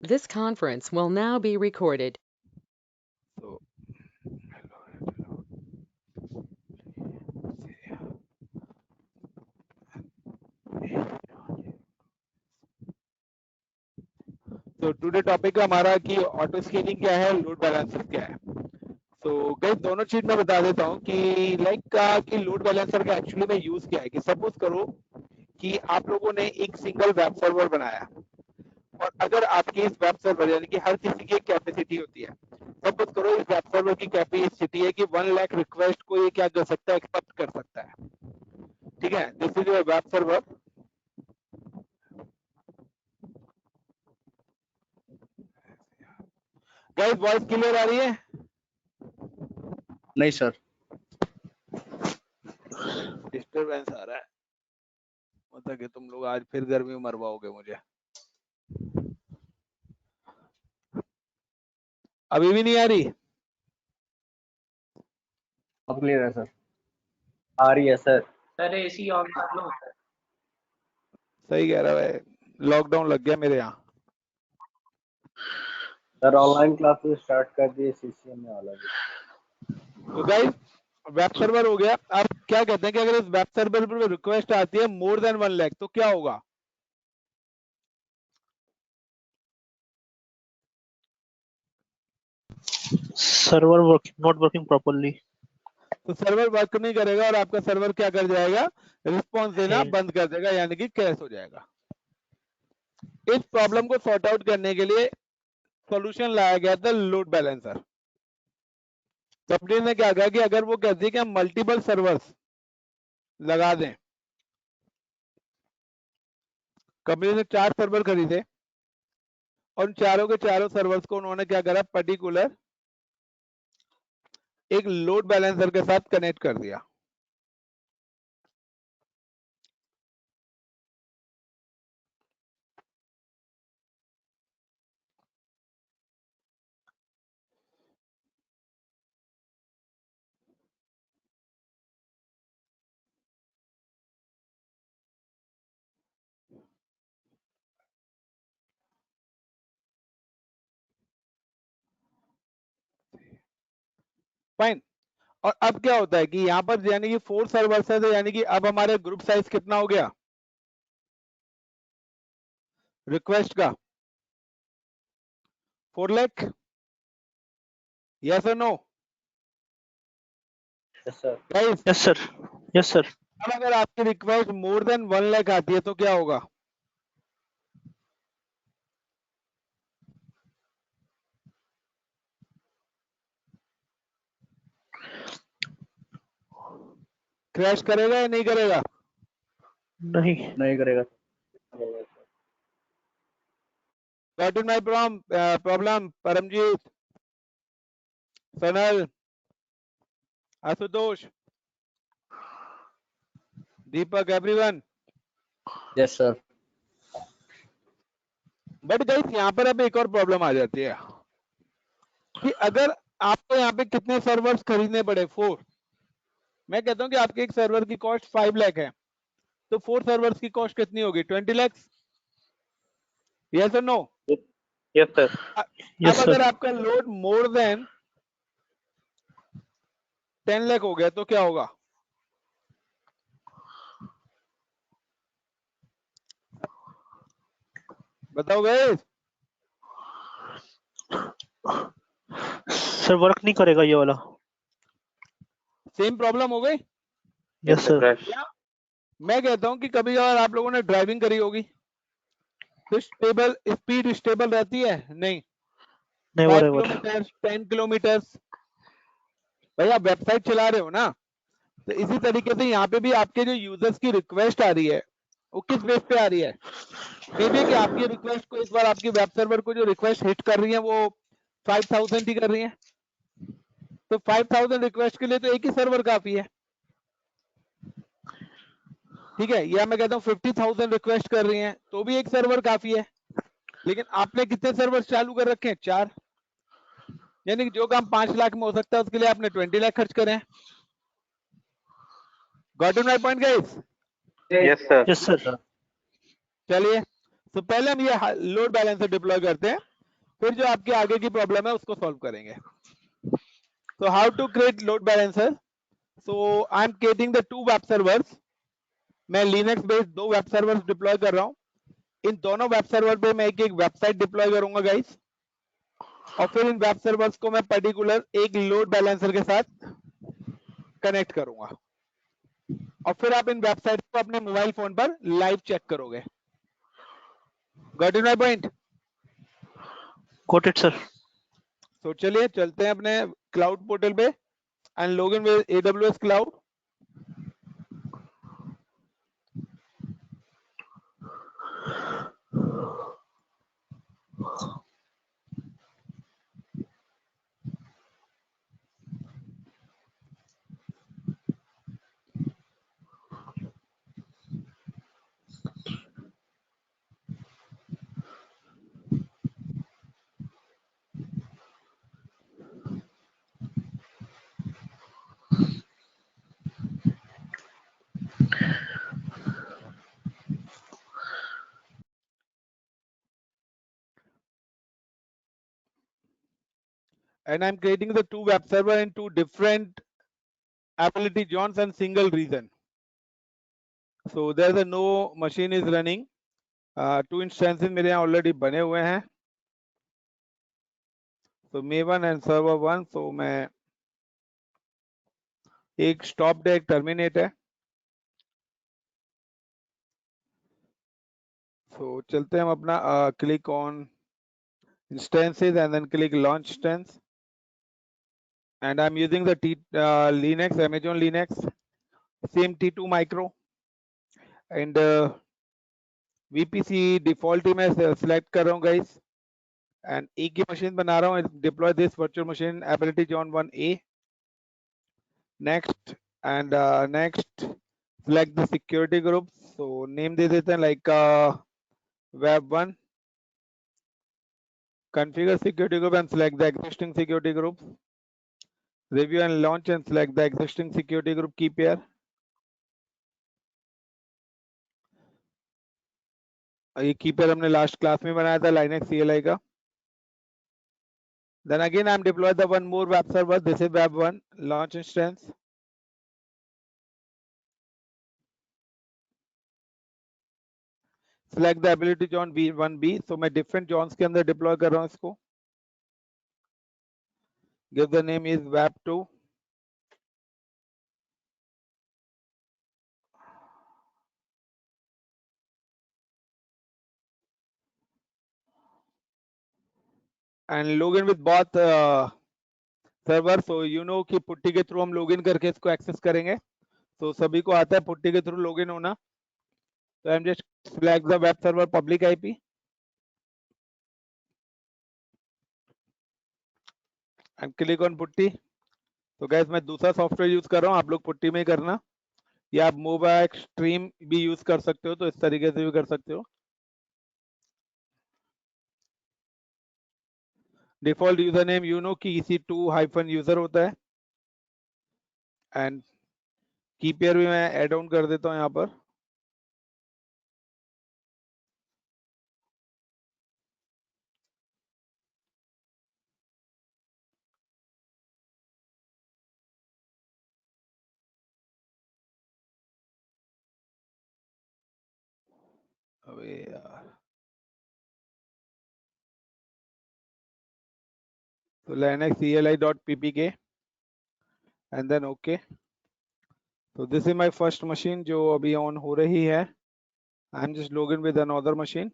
This conference will now be recorded. So, तो today topic हमारा कि ऑटो स्केलिंग क्या है, लोड बैलेंसर क्या है। तो गाइस दोनों चीज मैं बता देता हूँ कि कि लोड बैलेंसर का एक्चुअली में यूज क्या है। कि सपोज करो कि आप लोगों ने एक सिंगल वेब सर्वर बनाया और अगर आपके इस वेब सर्वर यानी कि हर किसी की एक कैपेसिटी होती है। सपोज करो इस वेब सर्वर की कैपेसिटी है कि 1 लाख रिक्वेस्ट को ये क्या कर सकता है, एक्सेप्ट कर सकता है। ठीक है, this is your web server. Guys voice clear आ रही है? नहीं सर। डिस्टरबेंस आ रहा है, मतलब कि तुम लोग आज फिर गर्मी में मरवाओगे मुझे। अभी भी नहीं आ रही? अब क्लियर है सर। आ रही है सर। सर एसी ऑन कर लो। सही कह रहा है, लॉकडाउन लग गया मेरे यहाँ। सर ऑनलाइन क्लासेस स्टार्ट कर दिए सीसीएम में वाला भी। तो गाइस वेब सर्वर हो गया। आप क्या कहते हैं कि अगर इस वेब सर्वर पर रिक्वेस्ट आती है मोर देन 1 लाख तो क्या होगा? Server not working properly. तो सर्वर वर्क नहीं करेगा और आपका सर्वर क्या कर जाएगा, रिस्पॉन्स देना बंद कर देगा, यानी कि क्रैश हो जाएगा। इस प्रॉब्लम को सॉर्ट आउट करने के लिए सॉल्यूशन लाया गया था लोड बैलेंसर। कंपनी ने क्या कहा कि अगर वो कहती है कि हम मल्टीपल सर्वर्स लगा दें। कंपनी ने 4 सर्वर खरीदे और उन चारों के चारों सर्वर्स को उन्होंने क्या करा, पर्टिकुलर एक लोड बैलेंसर के साथ कनेक्ट कर दिया। फाइन। और अब क्या होता है कि यहाँ पर यानी कि 4 सर्वर्स है, तो यानी कि अब हमारे ग्रुप साइज कितना हो गया रिक्वेस्ट का? 4 लाख। यस और no? Yes sir. Guys yes sir. Yes sir. अब अगर आपकी रिक्वेस्ट मोर देन 1 लाख आती है तो क्या होगा? क्रैश करेगा या नहीं करेगा? नहीं करेगा। Got in my problem, Paramjit, Sanal, Ashutosh, Deepak, everyone? Yes sir. But guys यहाँ पर अब एक और प्रॉब्लम आ जाती है कि अगर आपको यहाँ पे कितने सर्वर्स खरीदने पड़े, 4। मैं कहता हूँ कि आपके एक सर्वर की कॉस्ट 5 लाख है, तो 4 सर्वर्स की कॉस्ट कितनी होगी? 20 लाख। यस और नो? Yes sir. अब अगर आपका लोड मोर देन 10 लाख हो गया तो क्या होगा? बताओ गाइस। सर वर्क नहीं करेगा ये वाला। सेम प्रॉब्लम हो गई। Yes sir. मैं कहता हूं कि कभी अगर आप लोगों ने ड्राइविंग करी होगी तो स्टेबल स्पीड स्टेबल रहती है? नहीं। 5 किलोमीटर 10 किलोमीटर। भैया वेबसाइट चला रहे हो ना, तो इसी तरीके से यहाँ पे भी आपके जो यूजर्स की रिक्वेस्ट आ रही है वो किस बेस पे आ रही है? मे बी कि आपकी रिक्वेस्ट को इस बार आपकी वेब सर्वर को जो रिक्वेस्ट हिट कर रही है वो 5000 ही कर रही है, तो 5000 रिक्वेस्ट के लिए तो एक ही सर्वर काफी है। ठीक है, या मैं कहता हूँ 50,000 रिक्वेस्ट कर रही हैं तो भी एक सर्वर काफी है। लेकिन आपने कितने सर्वर चालू कर रखे हैं? 4। यानी कि जो काम 5 लाख में हो सकता है उसके लिए आपने 20 लाख खर्च करे हैं। Got it my point guys? Yes sir. चलिए, तो पहले हम ये लोड बैलेंसर डिप्लॉय करते हैं फिर जो आपके आगे की प्रॉब्लम है उसको सॉल्व करेंगे। So how to create load balancer? So I'm creating the 2 web servers. मैं Linux based 2 web servers deploy कर रहा हूँ। इन दोनों वेब सर्वर पे मैं एक वेबसाइट डिप्लॉय करूंगा गाइस, और फिर इन वेब सर्वर्स को मैं पर्टिकुलर एक लोड बैलेंसर के साथ कनेक्ट करूंगा, और फिर आप इन वेबसाइट को अपने मोबाइल फोन पर लाइव चेक करोगे। Got it my point? Got it, sir. तो चलिए चलते हैं अपने क्लाउड पोर्टल पे and log in with AWS cloud. And I'm creating the 2 web server in 2 different ability zones and single region. So there's a no machine is running. 2 instances मेरे यहाँ already बने हुए हैं। So Maven and server 1. So मैं एक stop है, एक terminate है। So चलते हैं हम अपना click on instances and then click launch instance. And I'm using the Linux, Amazon Linux, same T2 micro, and VPC default ही मैं select कर रहा हूँ guys, and एक ही machine बना रहा हूँ, deploy this virtual machine ability zone 1A. Next and next select the security groups. So name दे देते हैं like web1. Configure security group and select the existing security groups. Review and launch and select the existing security group key pair. ये की pair हमने last class में बनाया था Linux CLI का। Then again I'm deploy the one more web server. This is web1 launch instance. Select the ability zone V1B. So मैं different zones के अंदर deploy कर रहा हूँ इसको। Give the name is web2. And login with both server. So you know कि putty के through हम लॉगिन करके इसको एक्सेस करेंगे। तो सभी को आता है पुट्टी के थ्रू लॉगिन होना। तो I am just select the web server public IP and click on putty. तो गैस मैं दूसरा सॉफ्टवेयर यूज कर रहा हूँ, आप लोग पुट्टी में ही करना, या आप मोबाइल स्ट्रीम भी यूज कर सकते हो, तो इस तरीके से भी कर सकते हो। Default user name you know कि EC2-user होता है, एंड की पेयर भी मैं ऐड ऑन कर देता हूँ यहाँ पर। अबे यार, तो linux CLI.ppk and then okay. तो this is my first machine जो अभी ऑन हो रही है। I am just log in with another machine.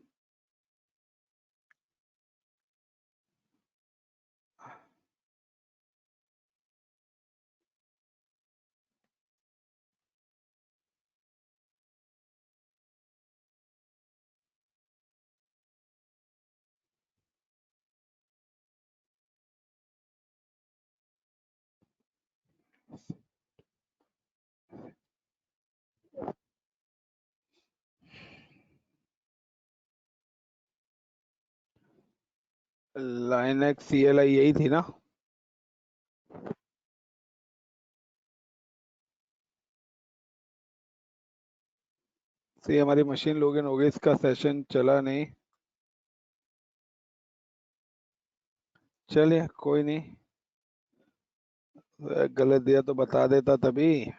Linux CLI यही थी ना? से हमारी मशीन लॉगिन हो गई, इसका सेशन चला नहीं। चलिए कोई नहीं, गलत दिया तो बता देता तभी।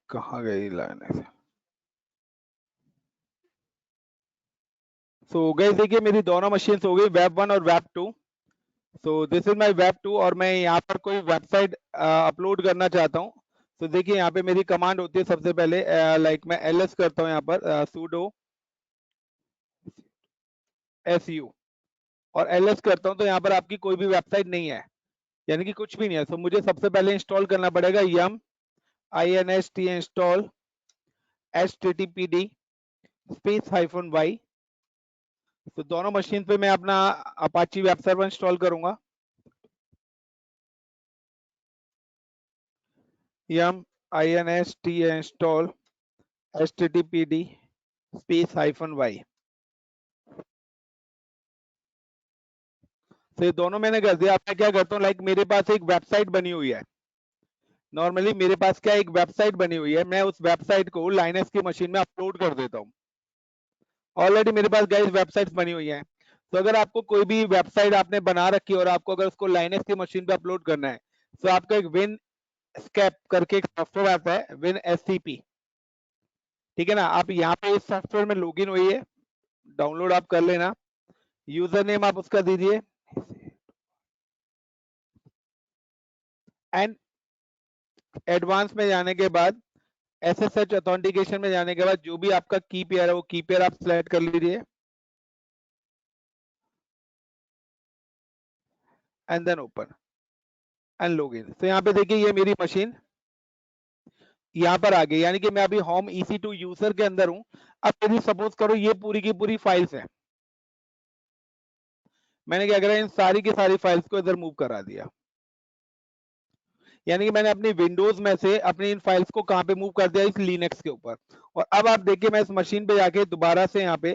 कहाँ गई लाइन ऐसे। सो गाइस देखिए मेरी दोनों मशीन हो गई, वेब 1 और web 2। So this is my web 2 और मैं यहाँ पर कोई वेबसाइट अपलोड करना चाहता हूँ। तो देखिए यहाँ पे मेरी कमांड होती है सबसे पहले, लाइक मैं ls करता हूँ यहाँ पर sudo su और ls करता हूँ, तो यहाँ पर आपकी कोई भी वेबसाइट नहीं है, यानी कि कुछ भी नहीं है। तो मुझे सबसे पहले इंस्टॉल करना पड़ेगा yum inst install httpd -y। तो दोनों मशीन पे मैं अपना अपाची वेब सर्वर इंस्टॉल करूंगा। yum inst install httpd -y। तो ये दोनों मैंने कर दिया। अब मैं क्या करता हूँ, लाइक मेरे पास एक वेबसाइट बनी हुई है। नॉर्मली मेरे पास क्या एक वेबसाइट बनी हुई है, मैं उस वेबसाइट को लाइनस की मशीन में अपलोड कर देता हूँ। ऑलरेडी मेरे पास गाइस वेबसाइट्स बनी हुई हैं। तो अगर आपको कोई भी वेबसाइट आपने बना रखी है और आपको अगर उसको लाइनस की मशीन पे अपलोड करना है, तो आपका एक विन स्केप करके एक सॉफ्टवेयर आता है, विन SCP, ठीक है ना। आप यहाँ पे इस सॉफ्टवेयर में लॉगिन हुई है, डाउनलोड आप कर लेना। यूजर नेम आप उसका दीजिए एंड एडवांस में जाने के बाद SSH ऑथेंटिकेशन में जाने के बाद जो भी आपका की पेयर है वो की पेयर आप सिलेक्ट कर लीजिए and then open and login. तो यहाँ पे देखिए ये मेरी मशीन यहाँ पर आ गई, यानी कि मैं अभी होम EC2 यूजर के अंदर हूँ। अब यदि सपोज करो ये पूरी की पूरी फाइल्स है, मैंने क्या करा इन सारी की सारी फाइल्स को इधर मूव करा दिया, यानी कि मैंने अपनी विंडोज में से अपनी इन फाइल्स को कहां पे मूव कर दिया, इस लिनक्स के ऊपर। और अब आप देखिए मैं इस मशीन पे जाके दोबारा से यहाँ पे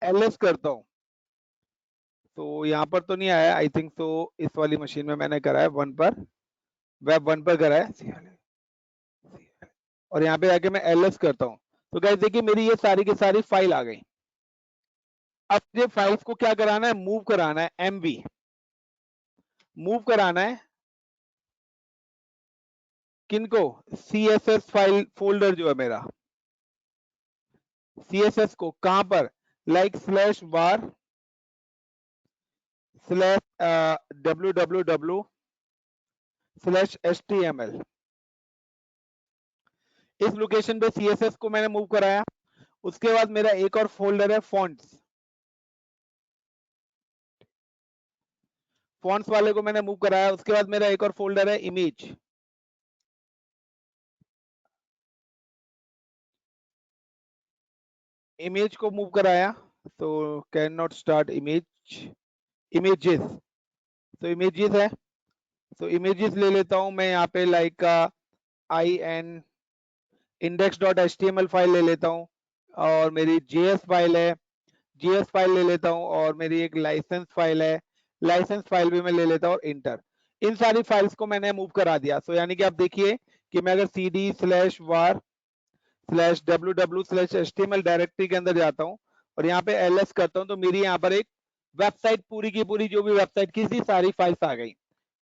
ls करता हूँ, तो यहाँ पर तो नहीं आया आई थिंक। तो इस वाली मशीन में मैंने करा है 1 पर, वेब 1 पर करा है, और यहाँ पे जाके मैं ls करता हूँ। तो गाइस देखिए मेरी ये सारी की सारी फाइल आ गई। अब ये फाइल्स को क्या कराना है, मूव कराना है, MV मूव कराना है। किनको, CSS फाइल फोल्डर जो है मेरा, CSS को कहां पर, लाइक /var /www/html, इस लोकेशन पे CSS को मैंने मूव कराया। उसके बाद मेरा एक और फोल्डर है फॉन्ट्स, फॉन्ट्स वाले को मैंने मूव कराया। उसके बाद मेरा एक और फोल्डर है इमेज, इमेज को मूव कराया। तो कैन नॉट स्टार्ट इमेजेस, तो इमेजेस है, तो इमेजेस ले लेता हूं मैं यहाँ पे, लाइक in index.html फाइल ले लेता हूँ, और मेरी JS फाइल है, JS फाइल ले लेता हूँ, और मेरी एक लाइसेंस फाइल है, लाइसेंस फाइल भी मैं ले लेता हूँ, और इंटर। इन सारी फाइल्स को मैंने मूव करा दिया। सो यानी कि आप देखिए कि मैं अगर cd/var/www/html डायरेक्टरी के अंदर जाता हूँ और यहाँ पे ls करता हूँ, तो मेरी यहाँ पर एक वेबसाइट पूरी की पूरी जो भी वेबसाइट की थी सारी फाइल्स आ गई।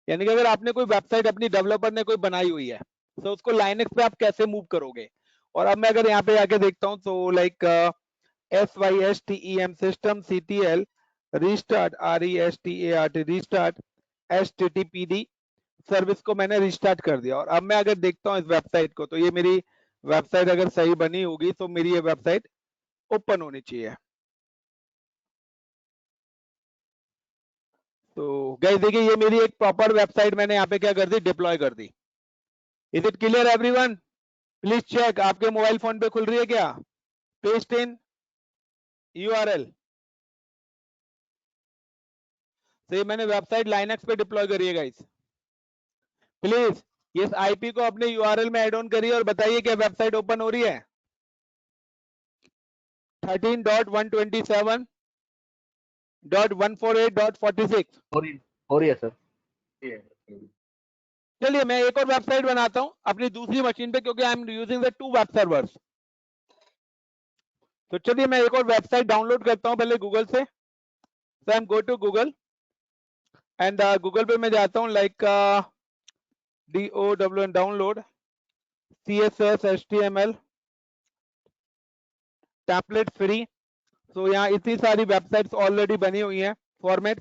यानी कि अगर आपने कोई वेबसाइट अपनी डेवलपर ने कोई बनाई हुई है, तो उसको लाइनक्स पे आप कैसे मूव करोगे। और अब मैं अगर यहाँ पे आके देखता हूँ, तो like SYSTEM system CTL restart RESTART restart HTTPD service को मैंने रिस्टार्ट कर दिया। और अब मैं अगर देखता हूँ इस वेबसाइट को, तो ये मेरी वेबसाइट अगर सही बनी होगी तो मेरी ये वेबसाइट ओपन होनी चाहिए। तो गाइस देखिए ये मेरी एक प्रॉपर वेबसाइट मैंने यहाँ पे क्या कर दी, डिप्लॉय कर दी। Is it clear everyone? Please check, आपके मोबाइल फोन पे खुल रही है क्या? Paste in URL। तो ये मैंने वेबसाइट लाइनक्स पे डिप्लॉय करी है गाइस। प्लीज इस आईपी को अपने URL में ऐड ऑन करिए और बताइए क्या वेबसाइट ओपन हो रही है? 13.127.148.46 हो रही है सर। चलिए मैं एक और वेबसाइट बनाता हूं अपनी दूसरी मशीन पे, क्योंकि I am using the 2 web servers. तो चलिए मैं एक और वेबसाइट डाउनलोड करता हूं पहले गूगल से। So I am go to Google and Google पे मैं जाता हूं like DOWN download CSS HTML template free. तो यहाँ इतनी सारी वेबसाइट्स ऑलरेडी बनी हुई हैं फॉर्मेट।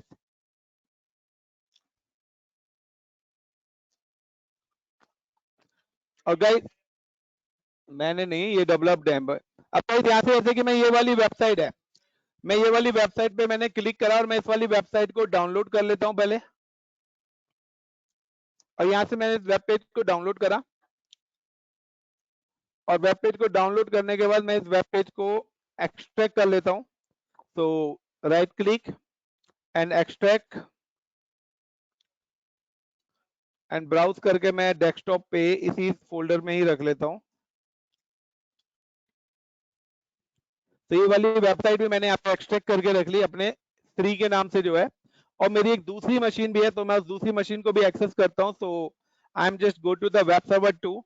और गाइस मैंने नहीं, ये डेवलप्ड है। अब गाइस यहाँ से जैसे कि मैं ये वाली वेबसाइट है, मैं ये वाली वेबसाइट पे मैंने क्लिक करा और मैं इस वाली वेबसाइट को डाउनलोड कर लेता हूं पहले। और यहाँ से मैंने वेब पेज को डाउनलोड करा और वेब पेज को डाउनलोड करने के बाद मैं इस वेब पेज को एक्सट्रैक्ट कर लेता हूं। तो right click and extract and browse करके मैं डेस्कटॉप पे इसी फोल्डर में ही रख लेता हूं। तो ये वाली वेबसाइट भी मैंने यहाँ पे एक्सट्रैक्ट करके रख ली अपने 3 के नाम से जो है। और मेरी एक दूसरी मशीन भी है, तो मैं उस दूसरी मशीन को भी एक्सेस करता हूं। So I am just go to the web server 2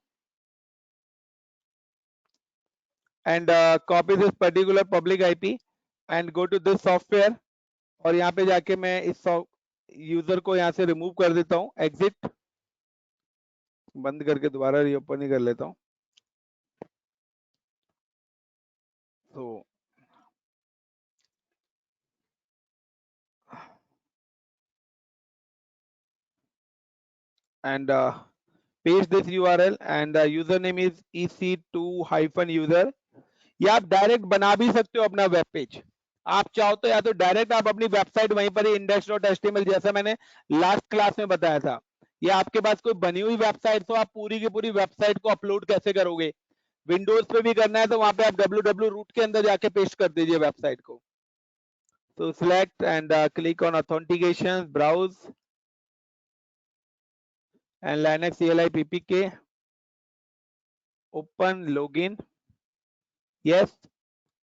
and copy this particular public IP and go to this software। और यहाँ पे जाके मैं इस यूजर को यहाँ से रिमूव कर देता हूँ, एग्जिट बंद करके दोबारा रीओपन ही कर लेता हूँ। तो and paste this URL and username is EC2-user। या आप डायरेक्ट बना भी सकते हो अपना वेब पेज। आप चाहो तो या तो डायरेक्ट आप अपनी वेबसाइट वहीं पर ही index.html जैसा मैंने लास्ट क्लास में बताया था, या आपके पास कोई बनी हुई वेबसाइट तो आप पूरी की पूरी वेबसाइट को अपलोड कैसे करोगे? विंडोज पे भी करना है तो वहां पे आप www रूट के अंदर जाके पेस्ट कर दीजिए वेबसाइट को। तो select and click on authentication, browse and Linux CLI PPK, open, login, yes.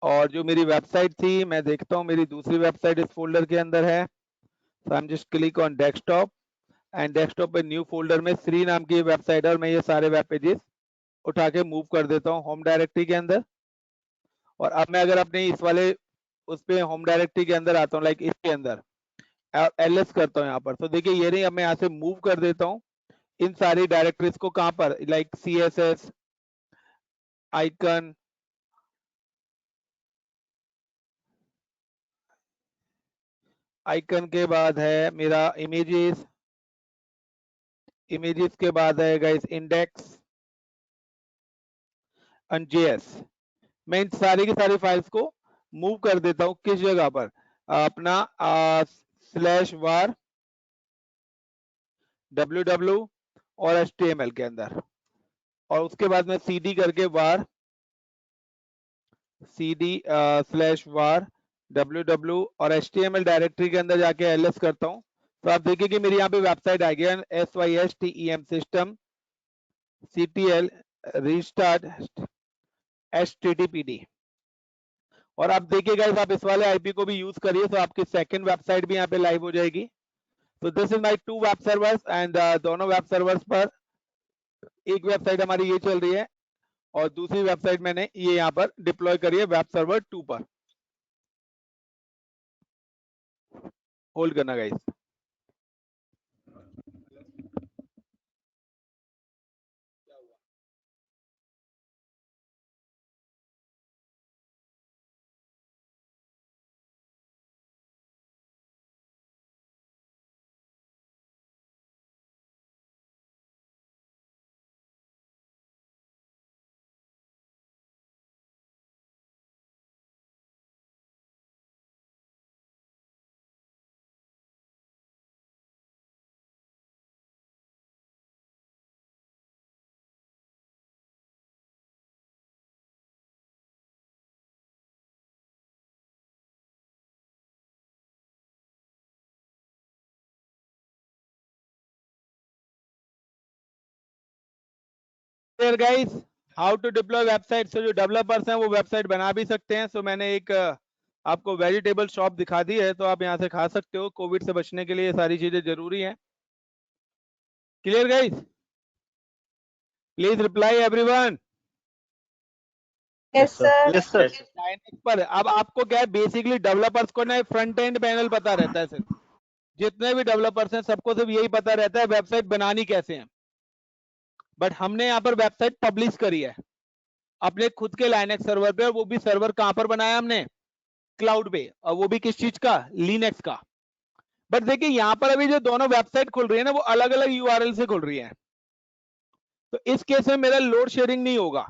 और जो मेरी वेबसाइट थी मैं देखता हूँ मेरी दूसरी वेबसाइट इस फोल्डर के अंदर है। So I am just click on desktop and desktop पे न्यू फोल्डर में श्री नाम की वेबसाइट है और मैं ये सारे वेब पेजेस उठा के मूव कर देता हूँ होम डायरेक्टरी के अंदर। और अब मैं अगर अपने इस वाले उस पे होम डायरेक्टरी के अंदर आता हूँ, लाइक इसके अंदर LS करता हूँ यहाँ पर, तो देखिए ये नहीं, अब मैं यहाँ से मूव कर देता हूँ इन सारी डायरेक्टरीज को। कहाँ पर? लाइक CSS आइकन, आइकन के बाद है मेरा इमेजेस, इमेजेस के बाद है गाइस इंडेक्स एंड JS। मैं इन सारी की सारी फाइल्स को मूव कर देता हूँ किस जगह पर? अपना /var www और HTML के अंदर। और उसके बाद मैं CD करके var CD/var www और HTML डायरेक्टरी के अंदर जाके LS करता हूँ। तो आप देखिए कि मेरी यहाँ पे वेबसाइट आ गया SYSTEM system CTL restart HTTPD। और आप देखिए गाइस आप इस वाले आईपी को भी यूज करिए तो आपकी सेकंड वेबसाइट भी यहाँ पे लाइव हो जाएगी। तो this is my 2 web servers and दोनों वेब सर्वर्स पर एक वेबसाइट हमारी ये चल रही है और दूसरी वेबसाइट मैंने ये यहाँ पर डिप्लॉय करी है वेब सर्वर 2 पर। होल्ड करना guys. Clear guys? How to deploy website. से जो डेवलपर्स हैं वो वेबसाइट बना भी सकते हैं। सो मैंने एक आपको वेजिटेबल शॉप दिखा दी है, तो आप यहाँ से खा सकते हो। कोविड से बचने के लिए ये सारी चीजें जरूरी हैं। Clear guys? Please reply everyone. Yes sir. Yes, sir. Linux पर अब आपको क्या है, बेसिकली डेवलपर्स को ना फ्रंट एंड पैनल पता रहता है। सिर्फ जितने भी डेवलपर्स हैं सबको सिर्फ यही पता रहता है वेबसाइट बनानी कैसे है। बट हमने यहाँ पर वेबसाइट पब्लिश करी है अपने खुद के लाइनक्स सर्वर पे, और वो भी सर्वर कहां पर बनाया हमने, क्लाउड पे, और वो भी किस चीज का, लिनक्स का। बट देखिए यहाँ पर अभी जो दोनों वेबसाइट खुल रही है ना, वो अलग अलग यूआरएल से खुल रही है। तो इस केस में मेरा लोड शेयरिंग नहीं होगा।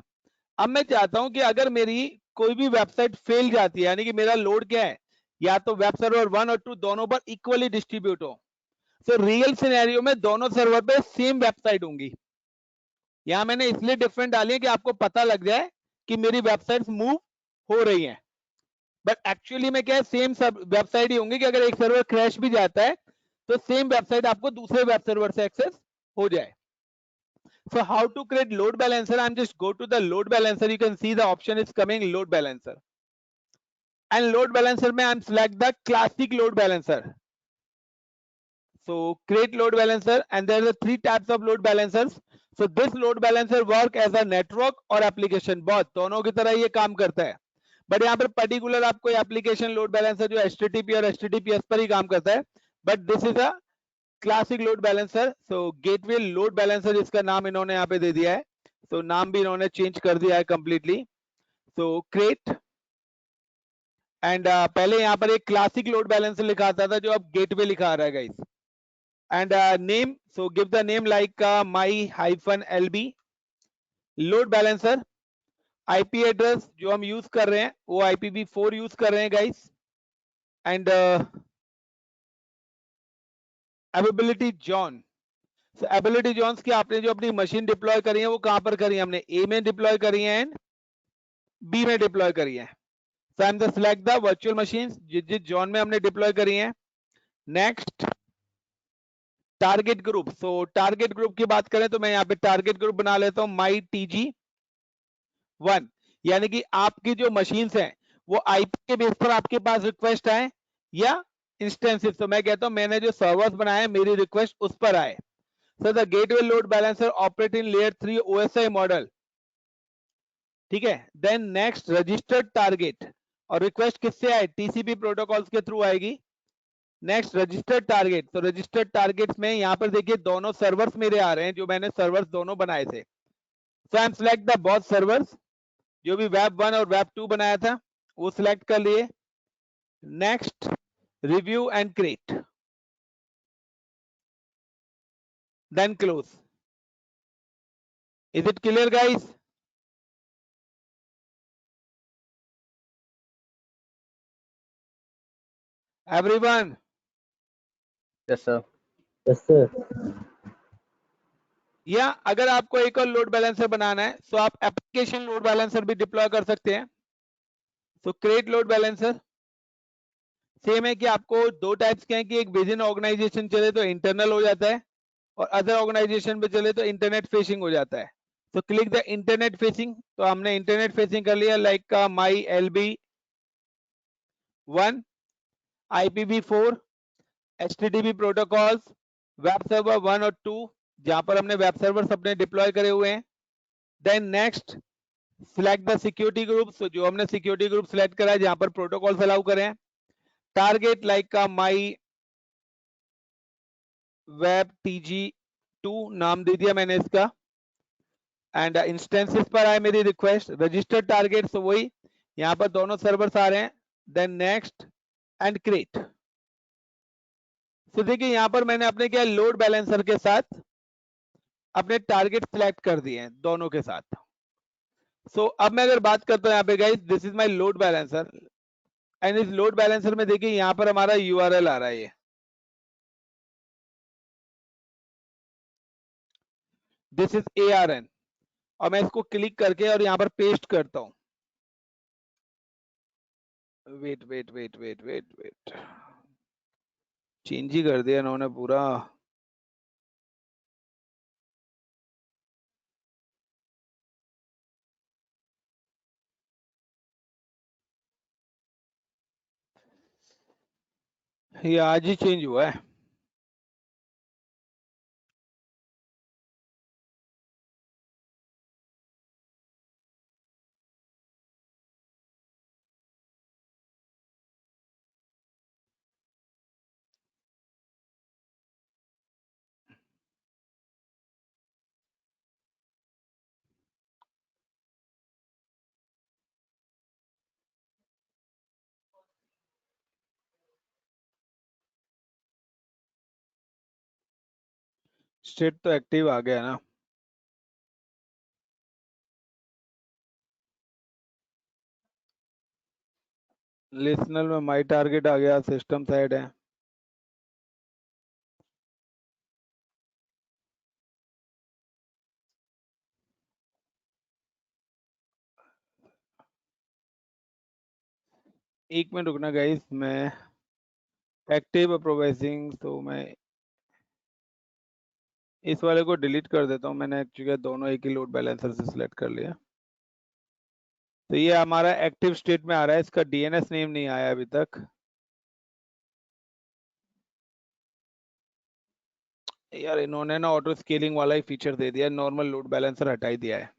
अब मैं चाहता हूं कि अगर मेरी कोई भी वेबसाइट फेल जाती है, यानी कि मेरा लोड क्या है, या तो वेब सर्वर 1 और 2 दोनों पर इक्वली डिस्ट्रीब्यूट हो। तो रियल सिनेरियो में दोनों सर्वर पे सेम वेबसाइट होंगी। यहां मैंने इसलिए डिफरेंट डाली है कि आपको पता लग जाए कि मेरी वेबसाइट्स मूव हो रही हैं। बट एक्चुअली में क्या है, सेम सब वेबसाइट ही होंगी कि अगर एक सर्वर क्रैश भी जाता है तो सेम वेबसाइट आपको दूसरे वेब सर्वर से एक्सेस हो जाए। So how to create load balancer? I'm just go to the load balancer. You can see the option is coming load balancer. And load balancer में I'm select the classic load balancer. So create load balancer, and there are 3 types of load balancers. So this load balancer work as a network और application, बहुत दोनों की तरह ये काम करता है। बट यहाँ पर पर्टिकुलर आपको एप्लीकेशन लोड बैलेंसर जो HTTP और HTTPS पर ही काम करता है। But this is a classic load balancer. So gateway load balancer इसका नाम इन्होंने यहाँ पे दे दिया है। तो नाम भी इन्होंने चेंज कर दिया है कंप्लीटली। सो क्रिएट एंड पहले यहाँ पर एक क्लासिक लोड बैलेंसर लिखा आता था, जो अब गेटवे लिखा आ रहा है guys. And name, so give the name like my-lb load balancer. IP address जो हम यूज कर रहे हैं वो IPv4 यूज कर रहे हैं guys. And availability zone, ability zones की आपने जो अपनी मशीन डिप्लॉय करी है वो कहां पर करी है, हमने ए में डिप्लॉय करी है एंड बी में डिप्लॉय करी है। So I am the select the virtual machine जिस जोन में हमने डिप्लॉय करी है। Next target group. So target group की बात करें तो मैं यहाँ पे टारगेट ग्रुप बना लेता हूँ myTG1, यानी कि आपकी जो मशीन्स हैं वो आईपी के बेस पर आपके पास रिक्वेस्ट आए या इंस्टेंसेस। तो मैं कहता हूं मैंने जो सर्वर्स बनाए मेरी रिक्वेस्ट उस पर आए। So the gateway load balancer operate in layer 3 OSI model, ठीक है। Then next registered target, और रिक्वेस्ट किससे आए, TCP प्रोटोकॉल्स के थ्रू आएगी। नेक्स्ट रजिस्टर्ड टारगेट, तो रजिस्टर्ड टारगेट्स में यहाँ पर देखिए दोनों सर्वर्स मेरे आ रहे हैं जो मैंने सर्वर्स दोनों बनाए थे। So I am select the both servers, जो भी वेब 1 और वेब 2 बनाया था वो सिलेक्ट कर लिए। Next review and create, then close. Is it clear guys? Everyone? Yes sir. Yes sir. या अगर आपको एक और लोड बैलेंसर बनाना है तो आप एप्लीकेशन लोड बैलेंसर भी डिप्लॉय कर सकते हैं। तो क्रिएट लोड बैलेंसर सेम है कि आपको 2 टाइप्स के हैं कि एक विद इन ऑर्गेनाइजेशन चले तो इंटरनल हो जाता है, और अदर ऑर्गेनाइजेशन पे चले तो इंटरनेट फेसिंग हो जाता है। तो क्लिक द इंटरनेट फेसिंग, तो हमने इंटरनेट फेसिंग कर लिया लाइक का my-lb1 IPv4 HTTP protocols web server 1 और 2, जहां पर हमने वेब सर्वर्स अपने डिप्लॉय करे हुए हैं। Then next select the security group, जो हमने सिक्योरिटी ग्रुप सिलेक्ट करा है जहां पर प्रोटोकॉल्स अलाउ करें। टारगेट लाइक का माई वेब TG2 नाम दे दिया मैंने इसका। एंड इंस्टेंसेस पर आए मेरी रिक्वेस्ट। रजिस्टर्ड टारगेट, तो वही यहाँ पर दोनों सर्वर्स आ रहे हैं। Then next and create. तो देखिए यहाँ पर मैंने अपने क्या लोड बैलेंसर के साथ अपने टारगेट सिलेक्ट कर दिए हैं दोनों के साथ। सो अब मैं अगर बात करता हूँ यहाँ पे guys, this is my load balancer, and इस लोड बैलेंसर में देखिए यहाँ पर हमारा URL आ रहा है, ये दिस इज ARN, और मैं इसको क्लिक करके और यहाँ पर पेस्ट करता हूँ। Wait wait wait wait wait wait, change ही कर दिया इन्होंने पूरा। ये आज ही चेंज हुआ है। स्टेट तो एक्टिव आ गया ना। लिसनर में माई टारगेट आ गया, सिस्टम साइड है। एक मिनट रुकना गाइस, मैं एक्टिव अप्रोवाइजिंग, तो मैं इस वाले को डिलीट कर देता हूँ। मैंने एक्चुअली दोनों एक ही लोड बैलेंसर से सिलेक्ट कर लिया। तो ये हमारा एक्टिव स्टेट में आ रहा है, इसका डीएनएस नेम नहीं आया अभी तक। यार इन्होंने ना ऑटो स्केलिंग वाला ही फीचर दे दिया, नॉर्मल लोड बैलेंसर हटा ही दिया है।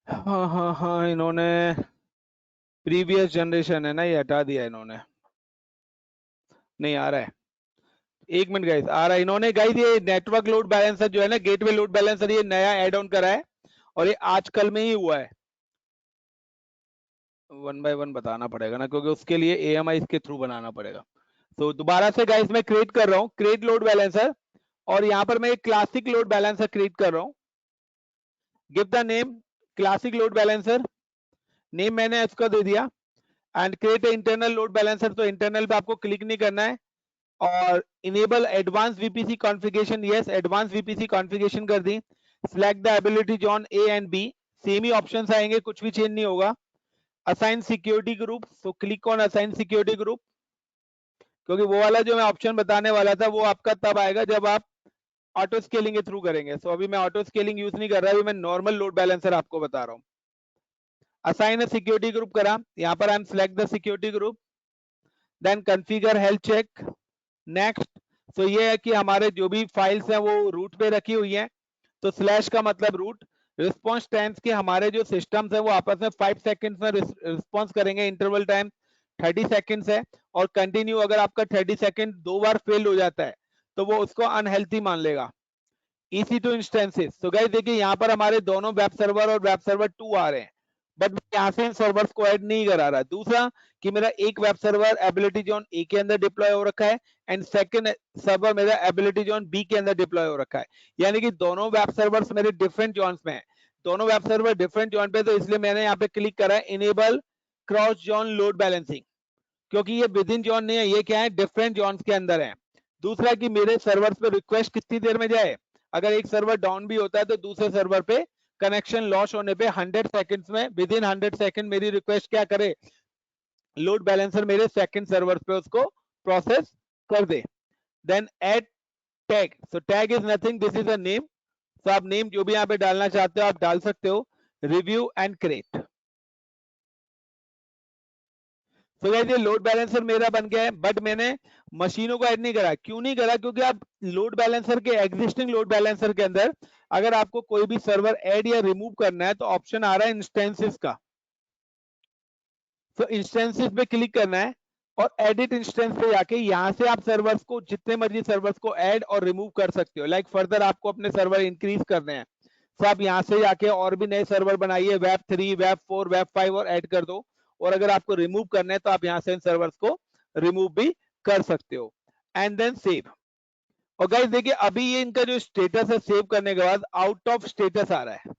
हाँ हाँ हाँ, इन्होंने प्रीवियस जनरेशन है ना, ये हटा दिया इन्होंने। नहीं आ रहा है, एक मिनट गाइस, आ रहा है। इन्होंने गाइस ये नेटवर्क लोड बैलेंसर जो है ना, गेटवे लोड बैलेंसर, ये नया ऐड ऑन करा है और ये आजकल में ही हुआ है। वन बाय वन बताना पड़ेगा ना, क्योंकि उसके लिए एएमआई के थ्रू बनाना पड़ेगा। तो दोबारा से गाइस मैं क्रिएट कर रहा हूँ क्रिएट लोड बैलेंसर, और यहाँ पर मैं एक क्लासिक लोड बैलेंसर क्रिएट कर रहा हूँ। Give the name classic load balancer, name मैंने इसका दे दिया। And create internal load balancer, तो इंटरनल पे आपको क्लिक नहीं करना है। और enable advance VPC configuration, yes advance VPC configuration कर दी। Select the ability zone A and B, same ही ऑप्शंस आएंगे, कुछ भी चेंज नहीं होगा। Assign security group, so click on assign security group, क्योंकि वो वाला जो मैं ऑप्शन बताने वाला था वो आपका तब आएगा जब आप ऑटो स्केलिंग के थ्रू करेंगे। सो अभी मैं ऑटो स्केलिंग यूज नहीं कर रहा, अभी मैं नॉर्मल लोड बैलेंसर आपको बता रहा हूँ। असाइन अ सिक्योरिटी ग्रुप करा, यहाँ पर I am select the security group, then configure health check, next. तो ये है कि हमारे जो भी फाइल्स हैं वो रूट पे रखी हुई हैं, तो स्लैश का मतलब रूट। रिस्पॉन्स टाइम्स के हमारे जो सिस्टम्स है वो आपस में 5 सेकंड्स में रिस्पॉन्स करेंगे, इंटरवल टाइम 30 सेकंड्स है। और कंटिन्यू अगर आपका 30 सेकंड 2 बार फेल हो जाता है तो वो उसको अनहेल्थी मान लेगा। EC2 इंस्टेंसेस, तो गाइस देखिए यहाँ पर हमारे दोनों वेब सर्वर और वेब सर्वर 2 आ रहे हैं, बट यहाँ से इन सर्वर्स को ऐड नहीं करा रहा। दूसरा कि मेरा एक वेब सर्वर एबिलिटी जोन ए के अंदर डिप्लॉय हो रखा है एंड सेकंड सर्वर मेरा एबिलिटी जोन बी के अंदर डिप्लॉय हो रखा है, यानी कि दोनों वेब सर्वर्स मेरे डिफरेंट जोन्स में है। दोनों वेब सर्वर डिफरेंट जोन पे, तो इसलिए मैंने यहाँ पे क्लिक करा है enable cross zone load balancing, क्योंकि ये विद इन जोन नहीं है, ये क्या है डिफरेंट जोन्स के अंदर है। दूसरा कि मेरे सर्वर्स पे रिक्वेस्ट कितनी देर में जाए, अगर एक सर्वर डाउन भी होता है तो दूसरे सर्वर पे कनेक्शन लॉस होने पे 100 सेकंड्स में, विद इन 100 सेकंड मेरी रिक्वेस्ट क्या करे, लोड बैलेंसर मेरे सेकंड सर्वर पे उसको प्रोसेस कर दे। Then add tag, so tag is nothing, this is a name. तो आप नेम जो भी यहाँ पे डालना चाहते हो आप डाल सकते हो। रिव्यू एंड क्रिएट, तो गाइस ये लोड बैलेंसर मेरा बन गया है, बट मैंने मशीनों को ऐड नहीं करा। क्यों नहीं करा, क्योंकि आप लोड बैलेंसर के एग्जिस्टिंग लोड बैलेंसर के अंदर अगर आपको कोई भी सर्वर ऐड या रिमूव करना है तो ऑप्शन आ रहा है इंस्टेंसेस का। तो इंस्टेंसेस पे क्लिक करना है और एडिट इंस्टेंस पे जाके यहाँ से आप सर्वर्स को जितने मर्जी सर्वर्स को ऐड और रिमूव कर सकते हो। लाइक फर्दर आपको अपने सर्वर इंक्रीज करने हैं तो आप यहाँ से जाके और भी नए सर्वर बनाइए, वेब 3, वेब 4, वेब 5 और ऐड कर दो। और अगर आपको रिमूव करना है तो आप यहाँ से इन सर्वर्स को रिमूव भी कर सकते हो। And then save. और गाइस देखिए अभी ये इनका जो स्टेटस है सेव करने के बाद आउट ऑफ स्टेटस आ रहा है।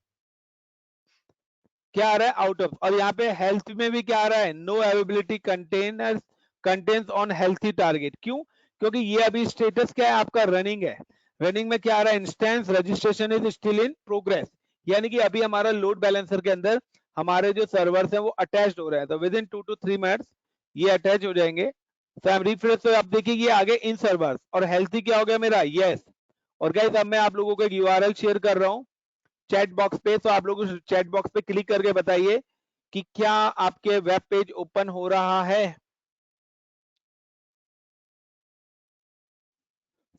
क्या आ रहा है, आउट ऑफ। और यहाँ पे हेल्थ में भी क्या आ रहा है, no availability containers contains on healthy target. क्यों, क्योंकि ये अभी स्टेटस क्या है आपका, रनिंग है। रनिंग में क्या आ रहा है, instance registration is still in progress, यानी कि अभी हमारा लोड बैलेंसर के अंदर हमारे जो सर्वर्स हैं वो अटैच्ड हो रहे हैं। तो विद इन 2 to 3 मिनट्स ये अटैच हो जाएंगे। तो हम रिफ्रेश, तो आप देखिए ये आगे इन सर्वर्स और हेल्थी क्या हो गया मेरा, यस। और गाइस अब मैं आप लोगों को एक यूआरएल शेयर कर रहा हूँ चैट बॉक्स पे, तो आप लोग उस चैट बॉक्स पे क्लिक करके बताइए कि क्या आपके वेब पेज ओपन हो रहा है।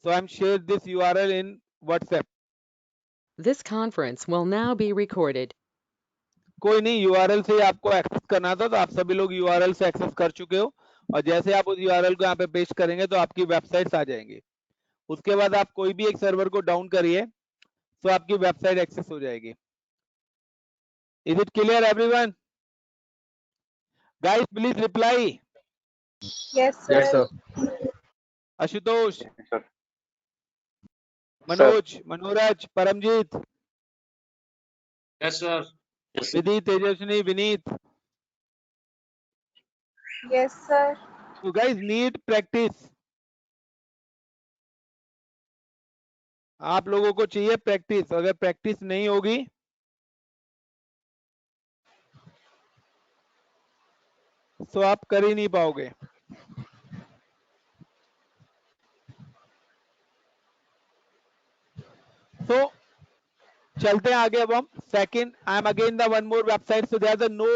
So I'm share this URL in WhatsApp. This conference will now be recorded. कोई नहीं, यूआरएल से आपको एक्सेस करना था, तो आप सभी लोग यूआरएल से एक्सेस कर चुके हो, और जैसे आप उस यूआरएल को यहाँ पे पेस्ट करेंगे तो आपकी वेबसाइट्स आ जाएंगी। उसके बाद आप कोई भी एक सर्वर को डाउन करिए तो आपकी वेबसाइट एक्सेस हो जाएगी। Is it clear everyone? Guys please reply. Yes, sir. Ashutosh, sir. Manoj, Manoraj, Paramjit, yes sir. Vidhi, Tejaswini, Vineet. Yes, sir. So guys need practice. आप लोगों को चाहिए प्रैक्टिस, अगर प्रैक्टिस नहीं होगी तो आप कर ही नहीं पाओगे। तो चलते हैं आगे। अब हम second, I am again the one more website, so there the no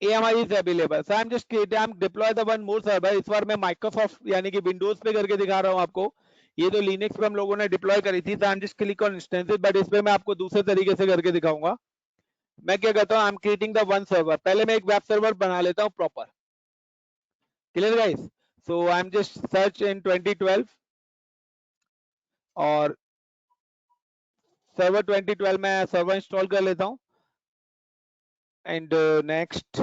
AMI is available, so I'm just I'm deploy the one more server। इस बार मैं माइक्रोसॉफ्ट यानी कि विंडोज पे करके दिखा रहा हूँ आपको। ये तो लिनक्स पे हम लोगों ने डिप्लॉय करी थी, तो I am just click on instances, but इस पे मैं आपको दूसरे तरीके से करके दिखाऊंगा। मैं क्या करता हूँ, I am creating the one server. पहले मैं एक वेब सर्वर बना लेता हूँ proper. Clear guys? So I am just search in 2012 और सर्वर 2012 में सर्वर इंस्टॉल कर लेता हूँ। And next